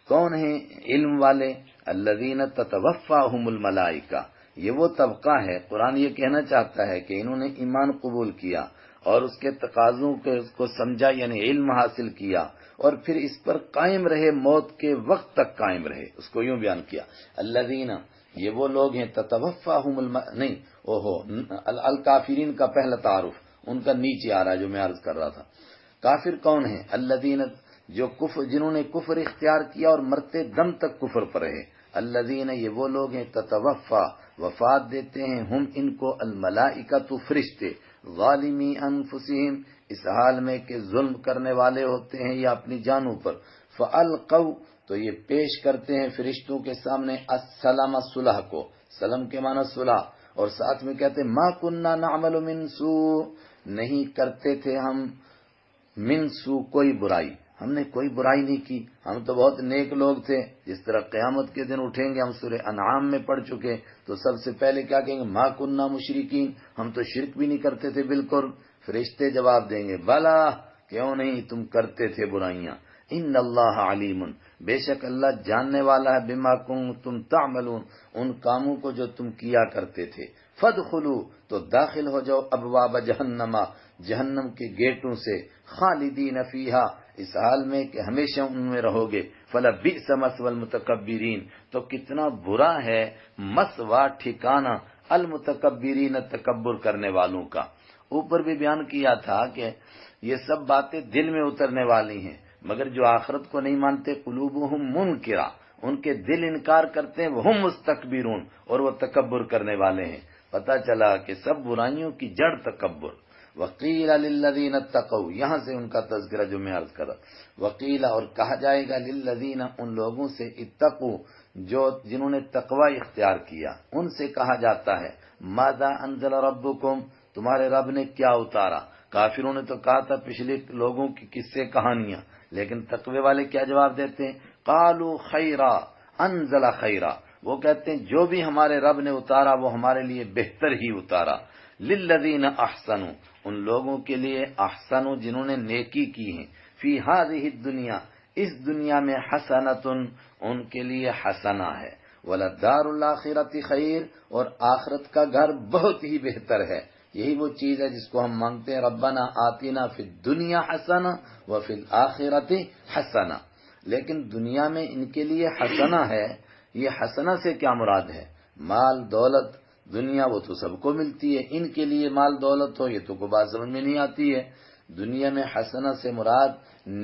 کون ہیں علم والے؟ الذین تتوفاہم الملائکہ، یہ وہ طبقہ ہے، قرآن یہ کہنا چاہتا ہے کہ انہوں نے ایمان قبول کیا اور اس کے تقاضوں کو سمجھا، یعنی علم حاصل کیا، اور پھر اس پر قائم رہے، موت کے وقت تک قائم رہے۔ اس کو یوں بیان کیا، الذین، یہ وہ لوگ ہیں، تتوفاہم نہیں، الکافرین کا پہلا تعارف ان کا نیچے آ رہا ہے جو میں عرض کر رہا تھا۔ کافر کون ہیں؟ الذین، جو کفر، جنہوں نے کفر اختیار کیا اور مرتے دم تک کفر پر رہے۔ الذین، یہ وہ لوگ ہیں، تتوفا، وفات دیتے ہیں، ہم ان کو، الملائکۃ فرشتے، ظالمی انفسہم، اس حال میں کہ ظلم کرنے والے ہوتے ہیں یا اپنی جانوں پر، فالقوا، تو یہ پیش کرتے ہیں فرشتوں کے سامنے، السلام، صلح کو، سلم کے معنی صلح، اور ساتھ میں کہتے ہیں ما کننا نعمل من سوء، نہیں کرتے تھے ہم من سوء کوئی برائی، ہم نے کوئی برائی نہیں کی، ہم تو بہت نیک لوگ تھے۔ جس طرح قیامت کے دن اٹھیں گے، ہم سورہ انعام میں پڑھ چکے، تو سب سے پہلے کیا کہیں گے؟ ما کننا مشرکین، ہم تو شرک بھی نہیں کرتے تھے بالکل۔ فرشتے جواب دیں گے بلا، کیوں نہیں، تم کرتے تھے برائیاں۔ ان اللہ علیم، بے شک اللہ جاننے والا ہے، بما کنتم تعملون، ان کاموں کو جو تم کیا کرتے تھے۔ فادخلوا، تو داخل ہو جاؤ، ابواب جہنم، جہنم کے گیٹوں سے، خالدین فیہا، اس حال میں کہ ہمیشہ ان میں رہو گے، فلبئس مثوى المتکبرین، تو کتنا برا ہے مثویٰ، ٹھکانہ، المتکبرین، تکبر کرنے والوں کا۔ اوپر بھی بیان کیا تھا کہ یہ سب باتیں دل میں اترنے والی ہیں، مگر جو آخرت کو نہیں مانتے، قلوبہم منکرہ، ان کے دل انکار کرتے ہیں، وہم مستکبرون، اور وہ تکبر کرنے والے ہیں۔ پتہ چلا کہ سب برائیوں کی جڑ تکبر۔ وقیل للذین اتقوا، یہاں سے ان کا تذکرہ جو میں عرض کرا، وقیل، اور کہا جائے گا، للذین، ان لوگوں سے، اتقوا، جنہوں نے تقوی اختیار کیا، ان سے کہا جاتا ہے، ماذا انزل ربکم، تمہارے رب نے کیا اتارا۔ کافروں نے تو کہا تھا پچھلے لوگوں کی قصے کہانیاں، لیکن تقوی والے کیا جواب دیتے ہیں؟ قالوا خیرا، انزل خیرا، وہ کہتے ہیں جو بھی ہمارے رب نے اتارا وہ ہمارے لیے بہتر ہی اتارا۔ للذین احسنوا، ان لوگوں کے لیے، احسنوا، جنہوں نے نیکی کی ہیں، فی ہذہ الدنیا، اس دنیا میں، حسنۃ، ان کے لیے حسنہ ہے، وللدار الآخرۃ خیر، اور آخرت کا گھر بہت ہی بہتر ہے۔ یہی وہ چیز ہے جس کو ہم مانگتے ہیں، ربنا آتنا فی الدنیا حسنہ وفی الآخرۃ حسنہ، لیکن دنیا میں ان کے لیے حسنہ ہے۔ یہ حسنہ سے کیا مراد ہے؟ مال دولت، دنیا وہ تو سب کو ملتی ہے، ان کے لیے مال دولت ہو، یہ تو کوئی بات سمجھ میں نہیں آتی ہے۔ دنیا میں حسنہ سے مراد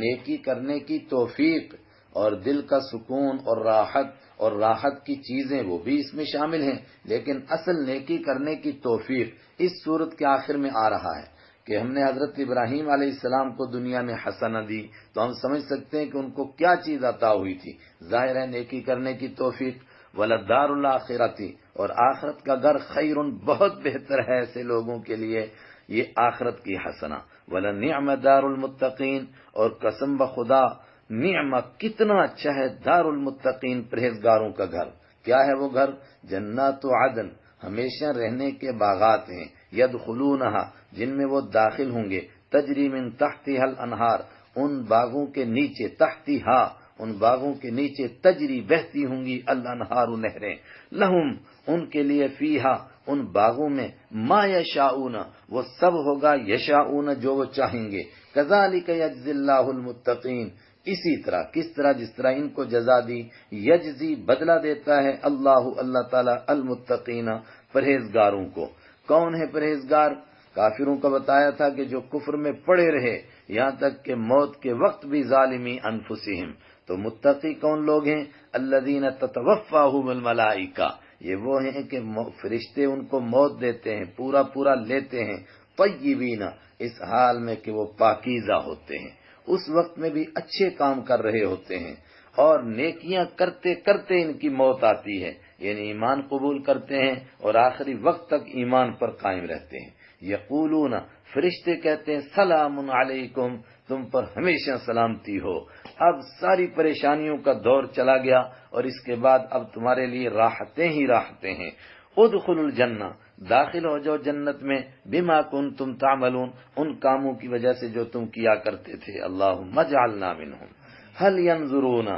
نیکی کرنے کی توفیق، اور دل کا سکون اور راحت کی چیزیں وہ بھی اس میں شامل ہیں، لیکن اصل نیکی کرنے کی توفیق اس صورت کے آخر میں آ رہا ہے کہ ہم نے حضرت ابراہیم علیہ السلام کو دنیا میں حسنہ دی، تو ہم سمجھ سکتے ہیں کہ ان کو کیا چیز عطا ہوئی تھی، ظاہر ہے نیکی کرنے کی توفیق۔ وللدار الآخرۃ، اور آخرت کا گھر، خیر، بہت بہتر ہے ایسے لوگوں کے لیے یہ آخرت کی حسنہ۔ ولنعم دار المتقین، اور قسم بخدا، نعم، کتنا اچھا ہے، دار المتقین، پرہیزگاروں کا گھر۔ کیا ہے وہ گھر؟ جنات عدن، ہمیشہ رہنے کے باغات ہیں، یدخلونہا، جن میں وہ داخل ہوں گے، تجری من تحتہا الانہار، ان باغوں کے نیچے، تحتہا، ان باغوں کے نیچے، تجری، بہتی ہوں گی، الانہار، نہریں، لہم، ان کے لیے، فیہا، ان باغوں میں، ما یشاؤون، وہ سب ہوگا، یشاؤون، جو وہ چاہیں گے، کذالک یجزی اللہ المتقین، اسی طرح، کس طرح، جس طرح ان کو جزا دی، یجزی، بدلہ دیتا ہے، اللہ تعالی، المتقین، پرہیزگاروں کو۔ کون ہے پرہیزگار؟ کافروں کا بتایا تھا کہ جو کفر میں پڑے رہے یہاں تک کہ موت کے وقت بھی، ظالمی انفسہم، تو متقی کون لوگ ہیں؟ الذین تتوفاہم الملائکہ، یہ وہ ہیں کہ فرشتے ان کو موت دیتے ہیں، پورا لیتے ہیں، طیبین، اس حال میں کہ وہ پاکیزہ ہوتے ہیں، اس وقت میں بھی اچھے کام کر رہے ہوتے ہیں، اور نیکیاں کرتے کرتے ان کی موت آتی ہے، یعنی ایمان قبول کرتے ہیں اور آخری وقت تک ایمان پر قائم رہتے ہیں. یقولون، فرشتے کہتے ہیں سلام علیکم، تم پر ہمیشہ سلامتی ہو. اب ساری پریشانیوں کا دور چلا گیا اور اس کے بعد اب تمہارے لیے راحتیں ہی راحتیں ہیں. ادخلوا الجنہ، داخل ہو جاؤ جنت میں، بما کنتم تعملون، ان کاموں کی وجہ سے جو تم کیا کرتے تھے. اللہم اجعلنا منہم. هل ينظرون،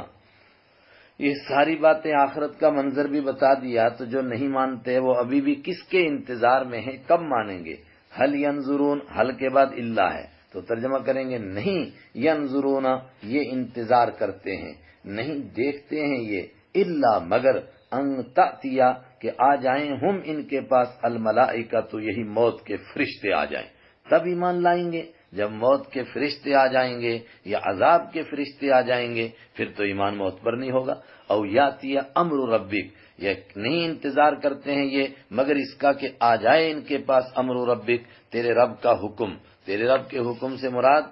یہ ساری باتیں آخرت کا منظر بھی بتا دیا، تو جو نہیں مانتے وہ ابھی بھی کس کے انتظار میں ہیں، کب مانیں گے؟ هل ينظرون، حل کے بعد اللہ ہے تو ترجمہ کریں گے نہیں، ينظرون یہ انتظار کرتے ہیں، نہیں دیکھتے ہیں یہ، الا مگر، ان تأتیا کہ آ جائیں، ہم ان کے پاس، الملائکہ تو یہی موت کے فرشتے آ جائیں، تب ایمان لائیں گے. جب موت کے فرشتے آ جائیں گے یا عذاب کے فرشتے آ جائیں گے پھر تو ایمان موت پر نہیں ہوگا. او یاتی امر ربک، یہ نہیں انتظار کرتے ہیں یہ مگر اس کا کہ آ جائے ان کے پاس امر ربک، تیرے رب کا حکم. تیرے رب کے حکم سے مراد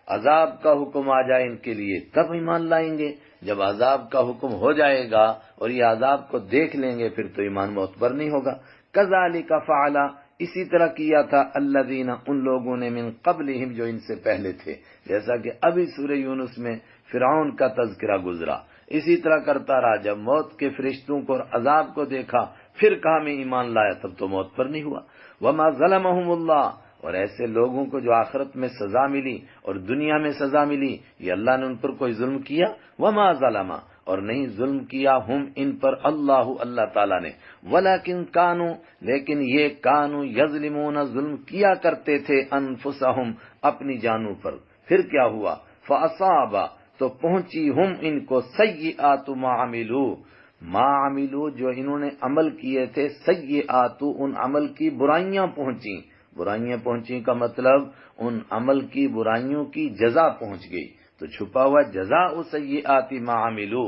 عذاب کا حکم آ جائے ان کے لیے، تب ایمان لائیں گے. جب عذاب کا حکم ہو جائے گا اور یہ عذاب کو دیکھ لیں گے پھر تو ایمان موت پر نہیں ہوگا. کذالک فعل، اسی طرح کیا تھا الذین، ان لوگوں نے، من قبلہم جو ان سے پہلے تھے. جیسا کہ ابھی سورہ یونس میں فرعون کا تذکرہ گزرا، اسی طرح کرتا رہا. جب موت کے فرشتوں کو اور عذاب کو دیکھا پھر کہا میں ایمان لایا، تب تو موت پر نہیں ہوا. وما ظلمہم اللہ، اور ایسے لوگوں کو جو آخرت میں سزا ملی اور دنیا میں سزا ملی، یہ اللہ نے ان پر کوئی ظلم کیا؟ وما ظلم، اور نہیں ظلم کیا، ہم ان پر، اللہ تعالیٰ نے، ولیکن کانوا، لیکن یہ کانوا یظلمون، ظلم کیا کرتے تھے، انفسہم، اپنی جانوں پر. پھر کیا ہوا؟ فاصاب، تو پہنچی، ہم ان کو، سیئات ما عملو، جو انہوں نے عمل کیے تھے، سیئات، ان عمل کی برائیاں پہنچیں. برائیاں پہنچیں کا مطلب ان عمل کی برائیوں کی جزا پہنچ گئی، تو چھپا ہوا جزاء سیئات ما عملو.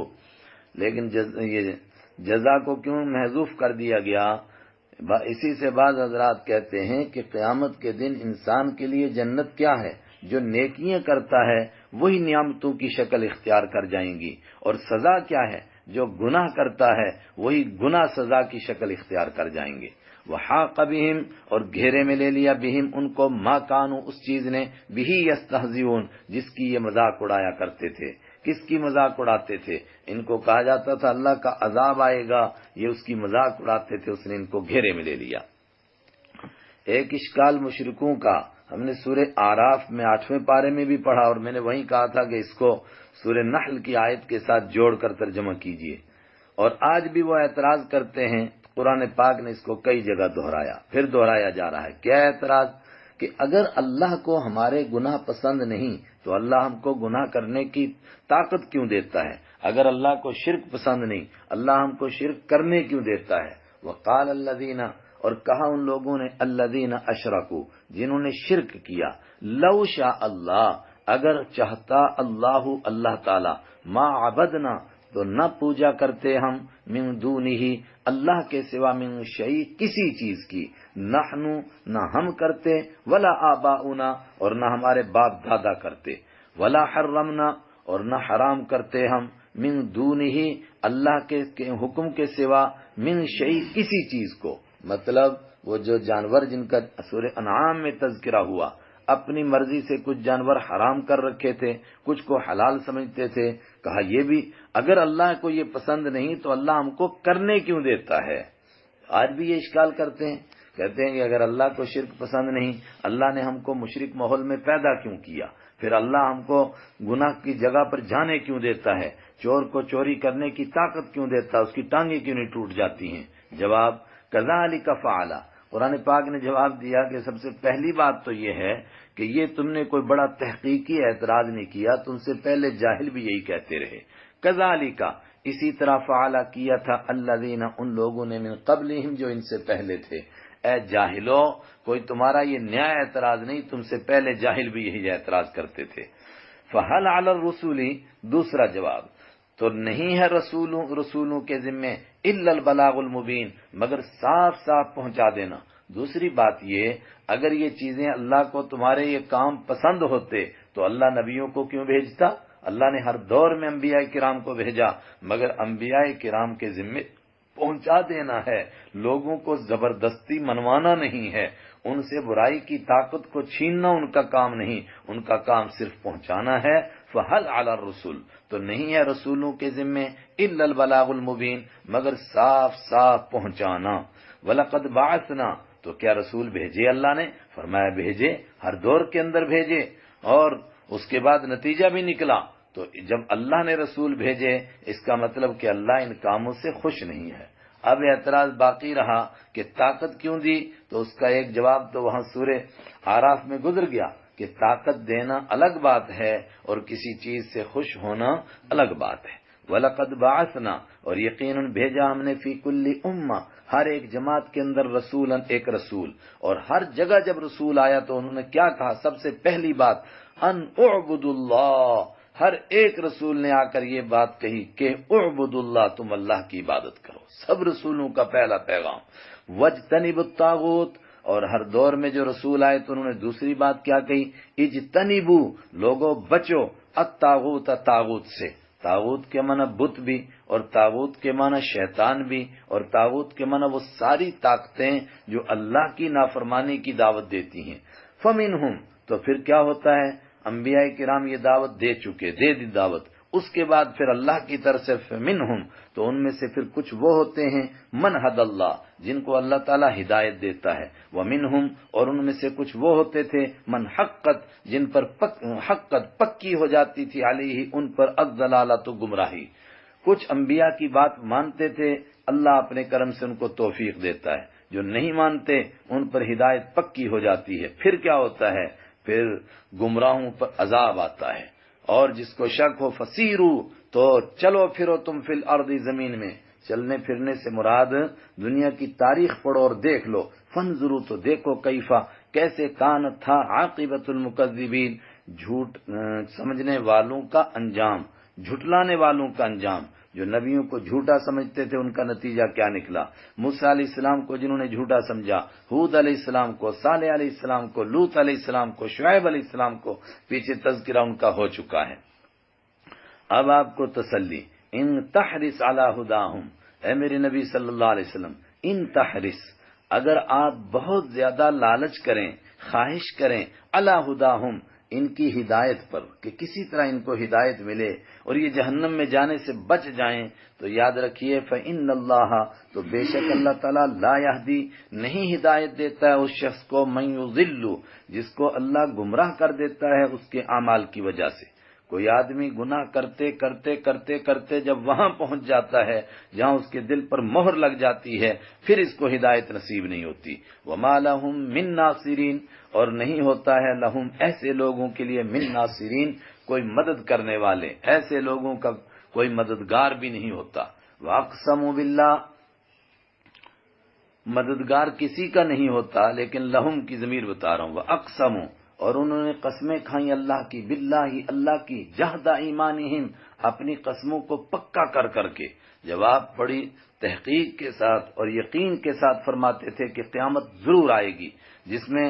لیکن یہ جزا کو کیوں محذوف کر دیا گیا؟ اسی سے بعض حضرات کہتے ہیں کہ قیامت کے دن انسان کے لیے جنت کیا ہے؟ جو نیکیاں کرتا ہے وہی نعمتوں کی شکل اختیار کر جائیں گی، اور سزا کیا ہے؟ جو گناہ کرتا ہے وہی گناہ سزا کی شکل اختیار کر جائیں گے. وحاق بہم، اور گھیرے میں لے لیا، بہم ان کو، ما کانوا، اس چیز نے، بہی یستہزئون، جس کی یہ مذاق اڑایا کرتے تھے. کس کی مذاق اڑاتے تھے؟ ان کو کہا جاتا تھا اللہ کا عذاب آئے گا، یہ اس کی مذاق اڑاتے تھے، اس نے ان کو گھیرے میں لے لیا. ایک اشکال مشرکوں کا ہم نے سورہ آراف میں 8ویں پارے میں بھی پڑھا، اور میں نے وہیں کہا تھا کہ اس کو سورہ نحل کی آیت کے ساتھ جوڑ کر ترجمہ کیجئے. اور آج بھی وہ اعتراض کرتے ہیں، قرآن پاک نے اس کو کئی جگہ دہرایا، پھر دہرایا جا رہا ہے. کیا اعتراض؟ کہ اگر اللہ کو ہمارے گناہ پسند نہیں تو اللہ ہم کو گناہ کرنے کی طاقت کیوں دیتا ہے؟ اگر اللہ کو شرک پسند نہیں، اللہ ہم کو شرک کرنے کیوں دیتا ہے؟ وقال الذین، اور کہا ان لوگوں نے، الذین اشرکوا، جنہوں نے شرک کیا، لو شاء اللہ، اگر چاہتا اللہ تعالی، ما عبدنا، تو نہ پوجا کرتے ہم، من دونہ، اللہ کے سوا، من شیء، کسی چیز کی، نحنو، نہ ہم کرتے، ولا آباؤنا، اور نہ ہمارے باپ دادا کرتے، ولا حرمنا، اور نہ حرام کرتے ہم، من دونہ، اللہ کے حکم کے سوا، من شیء، کسی چیز کو. مطلب وہ جو جانور جن کا سورہ انعام میں تذکرہ ہوا، اپنی مرضی سے کچھ جانور حرام کر رکھے تھے، کچھ کو حلال سمجھتے تھے. کہا یہ بھی اگر اللہ کو یہ پسند نہیں تو اللہ ہم کو کرنے کیوں دیتا ہے؟ آج بھی یہ اشکال کرتے ہیں، کہتے ہیں کہ اگر اللہ کو شرک پسند نہیں، اللہ نے ہم کو مشرک ماحول میں پیدا کیوں کیا؟ پھر اللہ ہم کو گناہ کی جگہ پر جانے کیوں دیتا ہے؟ چور کو چوری کرنے کی طاقت کیوں دیتا ہے؟ اس کی ٹانگیں کیوں نہیں ٹوٹ جاتی ہیں؟ جواب، کذالک فعل، قرآن پاک نے جواب دیا کہ سب سے پہلی بات تو یہ ہے کہ یہ تم نے کوئی بڑا تحقیقی اعتراض نہیں کیا، تم سے پہلے جاہل بھی یہی کہتے رہے. کذالک، اسی طرح فعل کیا تھا، الذین، ان لوگوں نے، من قبلہم، جو ان سے پہلے تھے. اے جاہلو، کوئی تمہارا یہ نیا اعتراض نہیں، تم سے پہلے جاہل بھی یہی اعتراض کرتے تھے. فہل علی الرسول، دوسرا جواب، تو نہیں ہے رسولوں کے ذمے، الا البلاغ المبین، مگر صاف صاف پہنچا دینا. دوسری بات یہ، اگر یہ چیزیں اللہ کو تمہارے یہ کام پسند ہوتے تو اللہ نبیوں کو کیوں بھیجتا؟ اللہ نے ہر دور میں انبیاء کرام کو بھیجا، مگر انبیاء کرام کے ذمے پہنچا دینا ہے، لوگوں کو زبردستی منوانا نہیں ہے، ان سے برائی کی طاقت کو چھیننا ان کا کام نہیں، ان کا کام صرف پہنچانا ہے۔ فَهَلْ عَلَى الرُّسُلِ، تو نہیں ہے رسولوں کے ذمے إِلَّا الْبَلَاغُ الْمُبِينُ، مگر صاف صاف پہنچانا۔ وَلَقَدْ بَعَثْنَا، تو کیا رسول بھیجے اللہ نے؟ فرمایا بھیجے، ہر دور کے اندر بھیجے، اور اس کے بعد نتیجہ بھی نکلا۔ تو جب اللہ نے رسول بھیجے اس کا مطلب کہ اللہ ان کاموں سے خوش نہیں ہے۔ اب اعتراض باقی رہا کہ طاقت کیوں دی، تو اس کا ایک جواب تو وہاں سورہ اعراف میں گزر گیا کہ طاقت دینا الگ بات ہے اور کسی چیز سے خوش ہونا الگ بات ہے۔ وَلَقَدْ بَعَثْنَا، اور یقیناً بھیجا ہم نے فی کل امہ، ہر ایک جماعت کے اندر رسولاً، ایک رسول، اور ہر جگہ جب رسول آیا تو انہوں نے کیا کہا؟ سب سے پہلی بات ان اعبدوا اللہ، ہر ایک رسول نے آ کر یہ بات کہی کہ اعبدوا اللہ، تم اللہ کی عبادت کرو، سب رسولوں کا پہلا پیغام۔ وَاجْتَنِبُوا الطَّاغُوتَ، اور ہر دور میں جو رسول آئے تو انہوں نے دوسری بات کیا کہی؟ اجتنبو، لوگوں بچو، الطاغوت، طاغوت سے۔ طاغوت کے معنی بت بھی، اور طاغوت کے معنی شیطان بھی، اور طاغوت کے معنی وہ ساری طاقتیں جو اللہ کی نافرمانی کی دعوت دیتی ہیں۔ فمنہم، تو پھر کیا ہوتا ہے؟ انبیاء کرام یہ دعوت دے چکے، دے دی دعوت، اس کے بعد پھر اللہ کی طرف سے فمنہم، تو ان میں سے پھر کچھ وہ ہوتے ہیں من ہد اللہ، جن کو اللہ تعالیٰ ہدایت دیتا ہے، ومنہم، اور ان میں سے کچھ وہ ہوتے تھے من حقت، جن پر حقت پکی ہو جاتی تھی علیہ، ان پر الضلالۃ، گمراہی۔ کچھ انبیاء کی بات مانتے تھے، اللہ اپنے کرم سے ان کو توفیق دیتا ہے، جو نہیں مانتے ان پر ہدایت پکی ہو جاتی ہے۔ پھر کیا ہوتا ہے؟ پھر گمراہوں پر عذاب آتا ہے، اور جس کو شک ہو فسیرو، تو چلو پھرو تم فی الارض، زمین میں۔ چلنے پھرنے سے مراد دنیا کی تاریخ پڑھو اور دیکھ لو، فانظروا، تو دیکھو کیفا، کیسے کانت تھا عاقبۃ المکذبین، جھوٹ سمجھنے والوں کا انجام، جھٹلانے والوں کا انجام۔ جو نبیوں کو جھوٹا سمجھتے تھے ان کا نتیجہ کیا نکلا؟ موسیٰ علیہ السلام کو جنہوں نے جھوٹا سمجھا، ہود علیہ السلام کو، صالح علیہ السلام کو، لوط علیہ السلام کو، شعیب علیہ السلام کو، پیچھے تذکرہ ان کا ہو چکا ہے۔ اب آپ کو تسلی، ان تحرس علی ہداہم، اے میرے نبی صلی اللہ علیہ وسلم، ان تحرس، اگر آپ بہت زیادہ لالچ کریں، خواہش کریں، علی ہداہم، ان کی ہدایت پر، کہ کسی طرح ان کو ہدایت ملے اور یہ جہنم میں جانے سے بچ جائیں، تو یاد رکھیے فإن اللہ، تو بے شک اللہ تعالیٰ لا یہدی، نہیں ہدایت دیتا ہے اس شخص کو، من یضل، جس کو اللہ گمراہ کر دیتا ہے اس کے اعمال کی وجہ سے۔ کوئی آدمی گناہ کرتے کرتے کرتے کرتے جب وہاں پہنچ جاتا ہے جہاں اس کے دل پر مہر لگ جاتی ہے، پھر اس کو ہدایت نصیب نہیں ہوتی۔ وما لہم من ناصرین، اور نہیں ہوتا ہے لہم، ایسے لوگوں کے لیے، من ناصرین، کوئی مدد کرنے والے، ایسے لوگوں کا کوئی مددگار بھی نہیں ہوتا۔ واقسموا باللہ، مددگار کسی کا نہیں ہوتا، لیکن لہم کی ضمیر بتا رہا ہوں۔ واقسموا، اور انہوں نے قسمیں کھائیں اللہ کی، باللہ، اللہ کی، جہد ایمانہم، اپنی قسموں کو پکا کر کر کے۔ جب آپ بڑی تحقیق کے ساتھ اور یقین کے ساتھ فرماتے تھے کہ قیامت ضرور آئے گی جس میں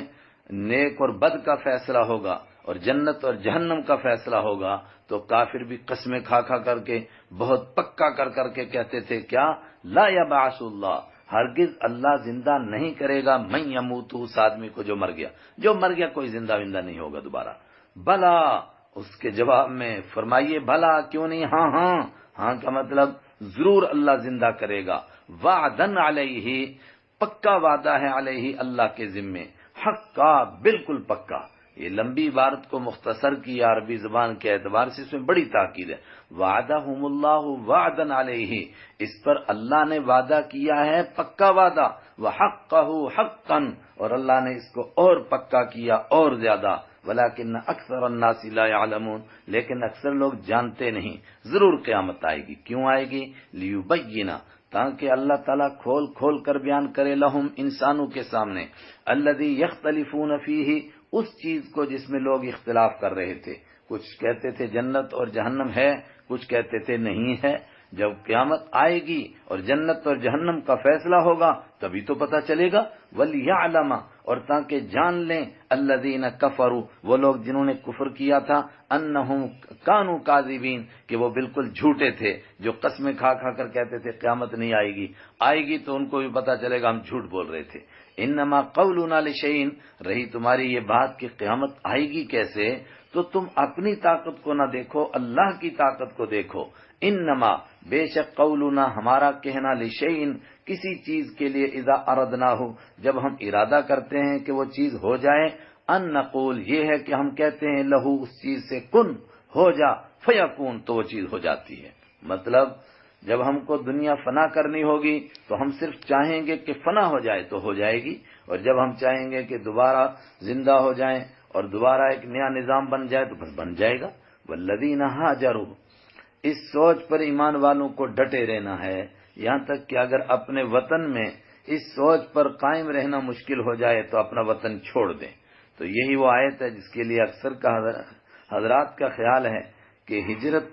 نیک اور بد کا فیصلہ ہوگا اور جنت اور جہنم کا فیصلہ ہوگا، تو کافر بھی قسمیں کھا کھا کر کے بہت پکا کر کر کے کہتے تھے کیا؟ لا یبعث اللہ، ہرگز اللہ زندہ نہیں کرے گا، من یموت، اس آدمی کو جو مر گیا، جو مر گیا کوئی زندہ نہیں ہوگا دوبارہ۔ بلا، اس کے جواب میں فرمائیے بھلا کیوں نہیں، ہاں ہاں، ہاں کا مطلب ضرور اللہ زندہ کرے گا۔ وعدن علیہ، پکا وعدہ ہے، علیہ، اللہ کے ذمے، حقا، بالکل پکا۔ یہ لمبی عبارت کو مختصر کی عربی زبان کے اعتبار سے اس میں بڑی تاکید ہے۔ وعدہم اللہ وعدن علیہ، اس پر اللہ نے وعدہ کیا ہے پکا وعدہ، وحقہ حقا، اور اللہ نے اس کو اور پکا کیا اور زیادہ، ولکن اکثر الناس لا يعلمون، لیکن اکثر لوگ جانتے نہیں۔ ضرور قیامت آئے گی، کیوں آئے گی؟ لیبین، تاکہ اللہ تعالیٰ کھول کھول کر بیان کرے، لہم، انسانوں کے سامنے، الذی یختلفون فیہ، اس چیز کو جس میں لوگ اختلاف کر رہے تھے۔ کچھ کہتے تھے جنت اور جہنم ہے، کچھ کہتے تھے نہیں ہے۔ جب قیامت آئے گی اور جنت اور جہنم کا فیصلہ ہوگا تبھی تو پتہ چلے گا۔ وَلْيَعْلَمَ، اور تاکہ جان لیں الذین کفروا، وہ لوگ جنہوں نے کفر کیا تھا، انہم کانوا کاذبین، کہ وہ بالکل جھوٹے تھے، جو قسمیں کھا کھا کر کہتے تھے قیامت نہیں آئے گی تو ان کو بھی پتا چلے گا ہم جھوٹ بول رہے تھے۔ انما قولنا لشیء، رہی تمہاری یہ بات کہ قیامت آئے گی کیسے، تو تم اپنی طاقت کو نہ دیکھو، اللہ کی طاقت کو دیکھو۔ انما بے شک قولنا ہمارا کہنا لشیء کسی چیز کے لیے اذا اردناہ جب ہم ارادہ کرتے ہیں کہ وہ چیز ہو جائے، ان نقول یہ ہے کہ ہم کہتے ہیں لہو اس چیز سے کن ہو جا فیکون تو وہ چیز ہو جاتی ہے۔ مطلب جب ہم کو دنیا فنا کرنی ہوگی تو ہم صرف چاہیں گے کہ فنا ہو جائے تو ہو جائے گی، اور جب ہم چاہیں گے کہ دوبارہ زندہ ہو جائیں اور دوبارہ ایک نیا نظام بن جائے تو بس بن جائے گا۔ والذین ہاجروا، اس سوچ پر ایمان والوں کو ڈٹے رہنا ہے، یہاں تک کہ اگر اپنے وطن میں اس سوچ پر قائم رہنا مشکل ہو جائے تو اپنا وطن چھوڑ دیں۔ تو یہی وہ آیت ہے جس کے لیے اکثر حضرات کا خیال ہے کہ ہجرت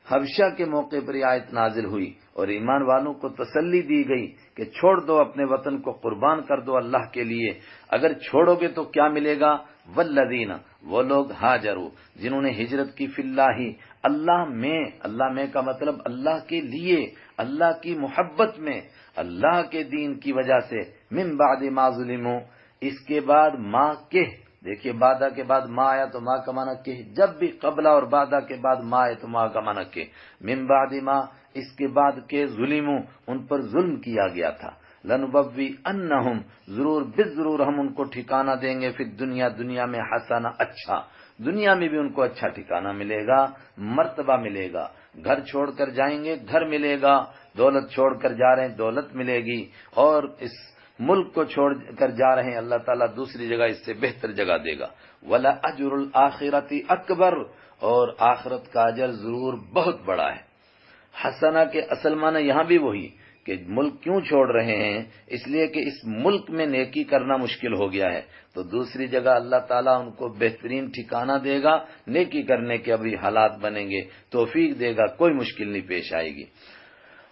حبشہ کے موقع پر یہ آیت نازل ہوئی اور ایمان والوں کو تسلی دی گئی کہ چھوڑ دو اپنے وطن کو، قربان کر دو اللہ کے لیے، اگر چھوڑو گے تو کیا ملے گا؟ والذین، وہ لوگ ہاجروا جنہوں نے ہجرت کی فی اللہ، اللہ میں کا مطلب اللہ کے لیے، اللہ کی محبت میں، اللہ کے دین کی وجہ سے، من بعد ما ظلموا، اس کے بعد ما کہ، دیکھیے بعدہ کے بعد ما آیا تو ما کا معنی کہ، جب بھی قبلہ اور بعدہ کے بعد ما آئے تو ما کا معنی کہ، من بعد ما، اس کے بعد کہ ظلموا، ان پر ظلم کیا گیا تھا، لنبوی انہم، ضرور ہم ان کو ٹھکانہ دیں گے، فی الدنیا، دنیا میں، حسنہ، اچھا، دنیا میں بھی ان کو اچھا ٹھکانہ ملے گا، مرتبہ ملے گا، گھر چھوڑ کر جائیں گے گھر ملے گا، دولت چھوڑ کر جا رہے ہیں دولت ملے گی، اور اس ملک کو چھوڑ کر جا رہے ہیں اللہ تعالیٰ دوسری جگہ اس سے بہتر جگہ دے گا۔ وَلَأَجْرُ الْآخِرَةِ أَكْبَرُ، اور آخرت کا اجر ضرور بہت بڑا ہے۔ حسنہ کے اصل معنی یہاں بھی وہی کہ ملک کیوں چھوڑ رہے ہیں، اس لیے کہ اس ملک میں نیکی کرنا مشکل ہو گیا ہے، تو دوسری جگہ اللہ تعالیٰ ان کو بہترین ٹھکانہ دے گا، نیکی کرنے کے ابھی حالات بنیں گے، توفیق دے گا، کوئی مشکل نہیں پیش آئے گی۔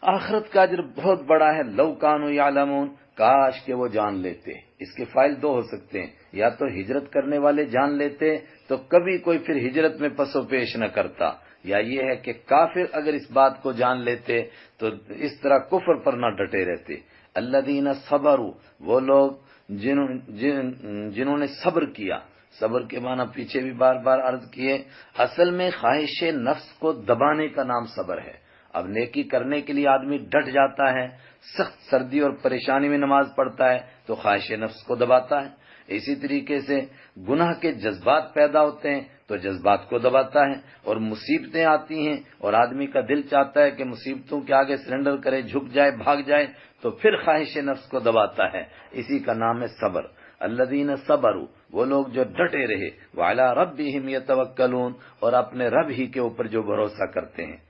آخرت کا اجر بہت بڑا ہے، لو کانوا یعلمون، کاش کہ وہ جان لیتے۔ اس کے فائل دو ہو سکتے ہیں، یا تو ہجرت کرنے والے جان لیتے تو کبھی کوئی پھر ہجرت میں پس و پیش نہ کرتا، یا یہ ہے کہ کافر اگر اس بات کو جان لیتے تو اس طرح کفر پر نہ ڈٹے رہتے۔ الذین صبروا، وہ لوگ جنہوں نے صبر کیا، صبر کے معنی پیچھے بھی بار بار عرض کیے، اصل میں خواہش نفس کو دبانے کا نام صبر ہے۔ اب نیکی کرنے کے لیے آدمی ڈٹ جاتا ہے، سخت سردی اور پریشانی میں نماز پڑھتا ہے تو خواہش نفس کو دباتا ہے، اسی طریقے سے گناہ کے جذبات پیدا ہوتے ہیں تو جذبات کو دباتا ہے، اور مصیبتیں آتی ہیں اور آدمی کا دل چاہتا ہے کہ مصیبتوں کے آگے سرنڈر کرے، جھک جائے، بھاگ جائے، تو پھر خواہش نفس کو دباتا ہے، اسی کا نام ہے صبر۔ الذین صبروا، وہ لوگ جو ڈٹے رہے، وعلی ربہم یتوکلون، اور اپنے رب ہی کے اوپر جو بھروسہ کرتے ہیں۔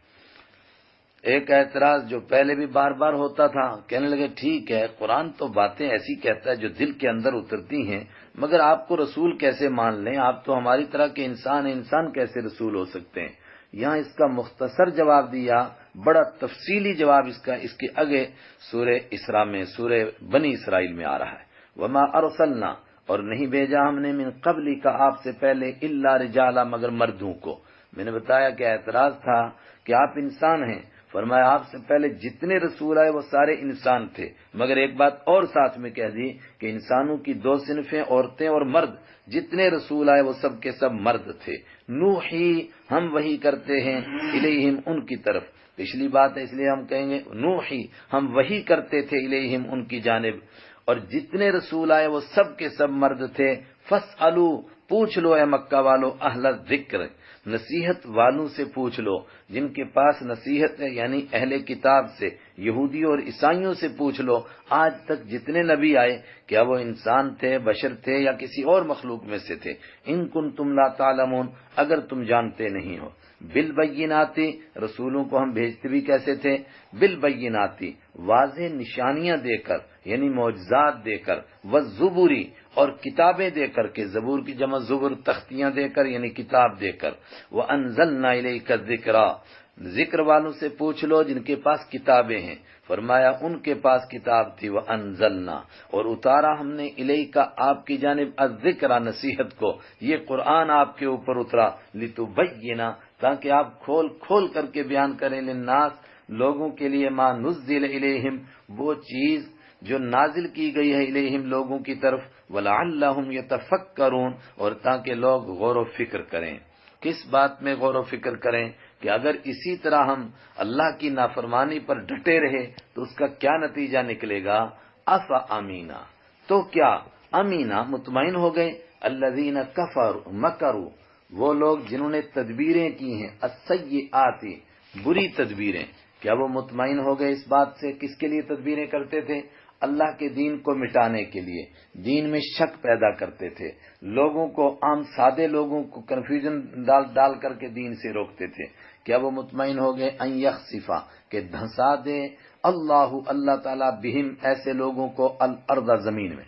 ایک اعتراض جو پہلے بھی بار بار ہوتا تھا، کہنے لگے ٹھیک ہے قرآن تو باتیں ایسی کہتا ہے جو دل کے اندر اترتی ہیں، مگر آپ کو رسول کیسے مان لیں؟ آپ تو ہماری طرح کے انسان ہیں، انسان کیسے رسول ہو سکتے ہیں؟ یہاں اس کا مختصر جواب دیا، بڑا تفصیلی جواب اس کے آگے سورہ اسراء میں، سورہ بنی اسرائیل میں آ رہا ہے۔ وما ارسلنا، اور نہیں بھیجا ہم نے من قبلی کا آپ سے پہلے، الا رجالا، مگر مردوں کو۔ میں نے بتایا کہ اعتراض تھا کہ آپ انسان ہیں، فرمایا آپ سے پہلے جتنے رسول آئے وہ سارے انسان تھے، مگر ایک بات اور ساتھ میں کہہ دی کہ انسانوں کی دو صنفیں، عورتیں اور مرد، جتنے رسول آئے وہ سب کے سب مرد تھے۔ نوحی، ہم وحی کرتے ہیں، الیہم، ان کی طرف، پچھلی بات ہے اس لیے ہم کہیں گے نوحی، ہم وحی کرتے تھے، الیہم، ان کی جانب، اور جتنے رسول آئے وہ سب کے سب مرد تھے۔ فاسألو، پوچھ لو اے مکہ والو، اہل ذکر، نصیحت والوں سے پوچھ لو، جن کے پاس نصیحت ہے، یعنی اہل کتاب سے، یہودیوں اور عیسائیوں سے پوچھ لو، آج تک جتنے نبی آئے کیا وہ انسان تھے، بشر تھے، یا کسی اور مخلوق میں سے تھے؟ ان کنتم لا تعلمون، اگر تم جانتے نہیں ہو۔ بالبینات، رسولوں کو ہم بھیجتے بھی کیسے تھے؟ بالبینات، واضح نشانیاں دے کر، یعنی معجزات دے کر، والزبری، اور کتابیں دے کر کے، زبور کی جمع زبر، تختیاں دے کر یعنی کتاب دے کر، وانزلنا الیک الذکر، ذکر والوں سے پوچھ لو جن کے پاس کتابیں ہیں. فرمایا ان کے پاس کتاب تھی. وَأَنزَلْنَا، اور اتارا ہم نے الیک آپ کی جانب الذکر نصیحت کو، یہ قرآن آپ کے اوپر اترا. لِتُبَيِّنَ، تاکہ آپ کھول کھول کر کے بیان کریں. للناس، لوگوں کے لیے. ما نزل الیہم، وہ چیز جو نازل کی گئی ہے الیہم لوگوں کی طرف. وَلَعَلَّهُمْ يَتَفَكَّرُونَ، اور تاکہ لوگ غور و فکر کریں. کس بات میں غور و فکر کریں؟ کہ اگر اسی طرح ہم اللہ کی نافرمانی پر ڈٹے رہے تو اس کا کیا نتیجہ نکلے گا. افا امینا، تو کیا امینا مطمئن ہو گئے. الذین کفروا مکروا، وہ لوگ جنہوں نے تدبیریں کی ہیں. السیئات، بری تدبیریں. کیا وہ مطمئن ہو گئے اس بات سے؟ کس کے لیے تدبیریں کرتے تھے؟ اللہ کے دین کو مٹانے کے لیے. دین میں شک پیدا کرتے تھے، لوگوں کو، عام سادے لوگوں کو کنفیوژن ڈال کر کے دین سے روکتے تھے. کیا وہ مطمئن ہو گئے ان یخسفا، کہ دھنسا دے اللہ تعالیٰ بہم ایسے لوگوں کو الارض زمین میں.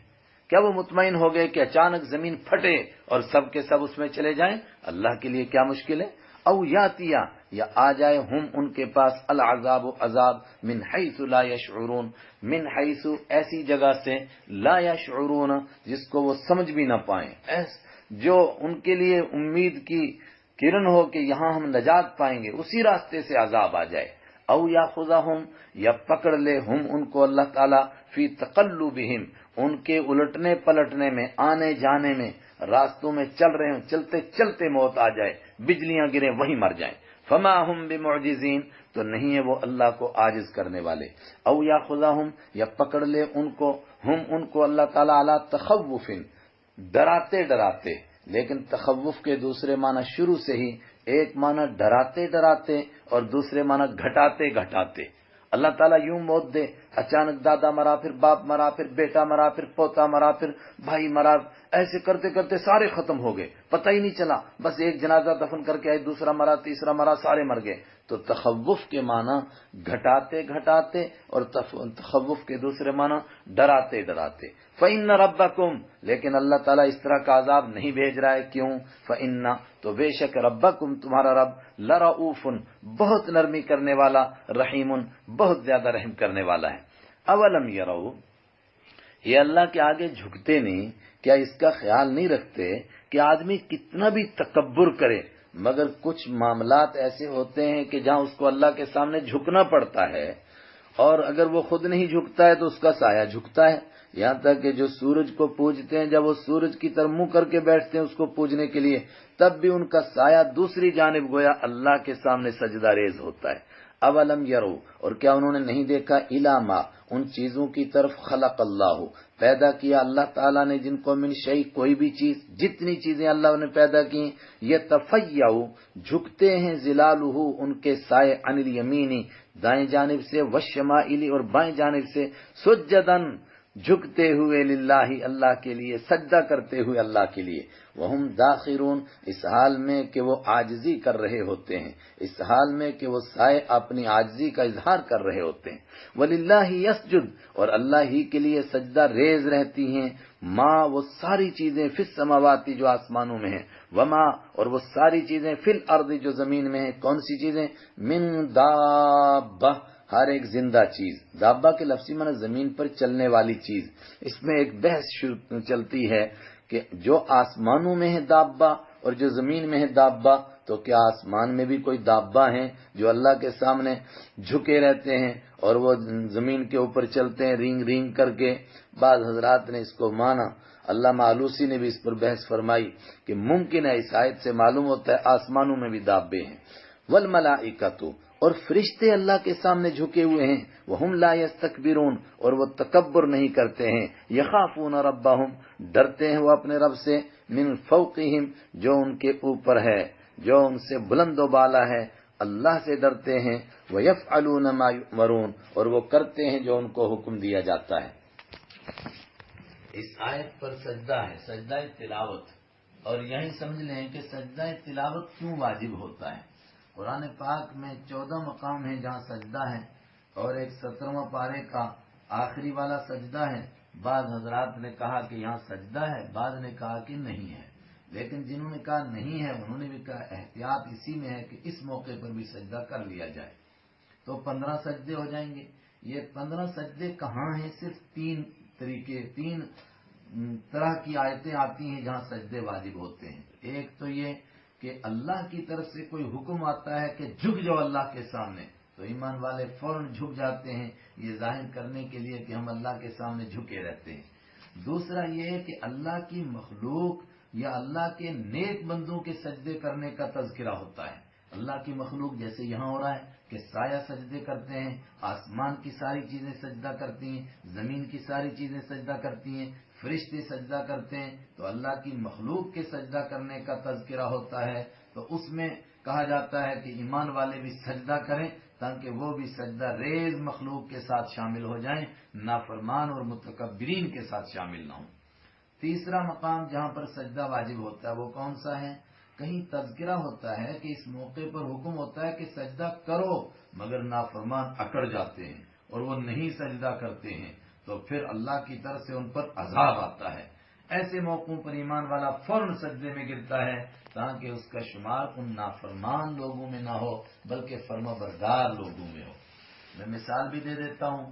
کیا وہ مطمئن ہو گئے کہ اچانک زمین پھٹے اور سب کے سب اس میں چلے جائیں؟ اللہ کے لیے کیا مشکل ہے. او یاتیا، یا آ جائے ہم ان کے پاس العذاب عذاب من حیث لا یشعرون، من حیث ایسی جگہ سے لا یشعرون جس کو وہ سمجھ بھی نہ پائیں، جو ان کے لیے امید کی کرن ہو کہ یہاں ہم نجات پائیں گے، اسی راستے سے عذاب آ جائے. او یاخذہم، یا پکڑ لے ہم ان کو اللہ تعالیٰ فی تقلبہم، ان کے الٹنے پلٹنے میں، آنے جانے میں، راستوں میں چل رہے ہوں، چلتے چلتے موت آ جائے، بجلیاں گریں وہیں مر جائیں. فما ہم بمعجزین، تو نہیں ہے وہ اللہ کو عاجز کرنے والے. او یاخذہم، یا پکڑ لے ان کو، ہم ان کو اللہ تعالیٰ علی تخوف، ڈراتے ڈراتے. لیکن تخوف کے دوسرے معنی شروع سے ہی، ایک معنی ڈراتے ڈراتے اور دوسرے معنی گھٹاتے گھٹاتے. اللہ تعالیٰ یوں موت دے، اچانک دادا مرا، پھر باپ مرا، پھر بیٹا مرا، پھر پوتا مرا، پھر بھائی مرا، ایسے کرتے کرتے سارے ختم ہو گئے، پتہ ہی نہیں چلا. بس ایک جنازہ دفن کر کے آئے، دوسرا مرا، تیسرا مرا، سارے مر گئے. تو تخوف کے معنی گھٹاتے گھٹاتے، اور تخوف کے دوسرے معنی ڈراتے ڈراتے. فَإِنَّ رَبَّكُمْ، لیکن اللہ تعالیٰ اس طرح کا عذاب نہیں بھیج رہا ہے. کیوں؟ فَإِنَّ، تو بے شک ربکم، تمہارا رب، لرؤوف، بہت نرمی کرنے والا، رحیم، بہت زیادہ رحم کرنے والا ہے. اولم یرو، یہ اللہ کے آگے جھکتے نہیں؟ کیا اس کا خیال نہیں رکھتے کہ آدمی کتنا بھی تکبر کرے مگر کچھ معاملات ایسے ہوتے ہیں کہ جہاں اس کو اللہ کے سامنے جھکنا پڑتا ہے، اور اگر وہ خود نہیں جھکتا ہے تو اس کا سایہ جھکتا ہے. یہاں تک کہ جو سورج کو پوجتے ہیں، جب وہ سورج کی طرف منہ کر کے بیٹھتے ہیں اس کو پوجنے کے لیے، تب بھی ان کا سایہ دوسری جانب گویا اللہ کے سامنے سجدہ ریز ہوتا ہے. اولم یرو، اور کیا انہوں نے نہیں دیکھا، الی ما، ان چیزوں کی طرف، خلق اللہ، پیدا کیا اللہ تعالیٰ نے، جن کو من شیء، کوئی بھی چیز، جتنی چیزیں اللہ نے پیدا کی، یتفیع، جھکتے ہیں، ظلالہ، ان کے سائے، عن الیمین، دائیں جانب سے، والشمائل، اور بائیں جانب سے، سجدن، جھکتے ہوئے، للہ، اللہ کے لیے، سجدہ کرتے ہوئے اللہ کے لیے. وہم داخرون، اس حال میں کہ وہ عاجزی کر رہے ہوتے ہیں، اس حال میں کہ وہ سائے اپنی عاجزی کا اظہار کر رہے ہوتے ہیں. وللہ یسجد، اور اللہ ہی کے لیے سجدہ ریز رہتی ہیں، ما، وہ ساری چیزیں، فی السماوات، جو آسمانوں میں ہیں، وما، اور وہ ساری چیزیں، فی الارض، جو زمین میں ہیں. کون سی چیزیں؟ من دابہ، ہر ایک زندہ چیز. دابہ کے لفظی معنی زمین پر چلنے والی چیز. اس میں ایک بحث چلتی ہے کہ جو آسمانوں میں ہے دابہ اور جو زمین میں ہے دابہ، تو کیا آسمان میں بھی کوئی دابہ ہیں جو اللہ کے سامنے جھکے رہتے ہیں اور وہ زمین کے اوپر چلتے ہیں رینگ رینگ کر کے؟ بعض حضرات نے اس کو مانا. علامہ آلوسی نے بھی اس پر بحث فرمائی کہ ممکن ہے اس آیت سے معلوم ہوتا ہے آسمانوں میں بھی دابے ہیں. والملائکۃ، اور فرشتے اللہ کے سامنے جھکے ہوئے ہیں. وہم لا یستکبرون، اور وہ تکبر نہیں کرتے ہیں. یخافون ربہم، ڈرتے ہیں وہ اپنے رب سے. من فوقہم، جو ان کے اوپر ہے، جو ان سے بلند و بالا ہے، اللہ سے ڈرتے ہیں. ویفعلون ما یؤمرون، اور وہ کرتے ہیں جو ان کو حکم دیا جاتا ہے. اس آیت پر سجدہ ہے، سجدہ تلاوت. اور یہی سمجھ لیں کہ سجدہ تلاوت کیوں واجب ہوتا ہے. قرآن پاک میں 14 مقام ہیں جہاں سجدہ ہے، اور ایک 17واں پارے کا آخری والا سجدہ ہے. بعض حضرات نے کہا کہ یہاں سجدہ ہے، بعض نے کہا کہ نہیں ہے. لیکن جنہوں نے کہا نہیں ہے انہوں نے بھی کہا احتیاط اسی میں ہے کہ اس موقع پر بھی سجدہ کر لیا جائے، تو 15 سجدے ہو جائیں گے۔ یہ 15 سجدے کہاں ہیں؟ صرف 3 طریقے، 3 طرح کی آیتیں آتی ہیں جہاں سجدے واجب ہوتے ہیں۔ ایک تو یہ کہ اللہ کی طرف سے کوئی حکم آتا ہے کہ جھک جاؤ اللہ کے سامنے، تو ایمان والے فوراً جھک جاتے ہیں، یہ ظاہر کرنے کے لیے کہ ہم اللہ کے سامنے جھکے رہتے ہیں۔ دوسرا یہ ہے کہ اللہ کی مخلوق یا اللہ کے نیک بندوں کے سجدے کرنے کا تذکرہ ہوتا ہے۔ اللہ کی مخلوق جیسے یہاں ہو رہا ہے کہ سایہ سجدے کرتے ہیں، آسمان کی ساری چیزیں سجدہ کرتی ہیں، زمین کی ساری چیزیں سجدہ کرتی ہیں، فرشتے سجدہ کرتے ہیں، تو اللہ کی مخلوق کے سجدہ کرنے کا تذکرہ ہوتا ہے۔ تو اس میں کہا جاتا ہے کہ ایمان والے بھی سجدہ کریں تاکہ وہ بھی سجدہ ریز مخلوق کے ساتھ شامل ہو جائیں، نافرمان اور متکبرین کے ساتھ شامل نہ ہوں۔ تیسرا مقام جہاں پر سجدہ واجب ہوتا ہے وہ کون سا ہے؟ کہیں تذکرہ ہوتا ہے کہ اس موقع پر حکم ہوتا ہے کہ سجدہ کرو، مگر نافرمان اکڑ جاتے ہیں اور وہ نہیں سجدہ کرتے ہیں، تو پھر اللہ کی طرف سے ان پر عذاب آتا ہے۔ ایسے موقعوں پر ایمان والا فوراً سجدے میں گرتا ہے تاکہ اس کا شمار ان نافرمان لوگوں میں نہ ہو بلکہ فرما بردار لوگوں میں ہو۔ میں مثال بھی دے دیتا ہوں،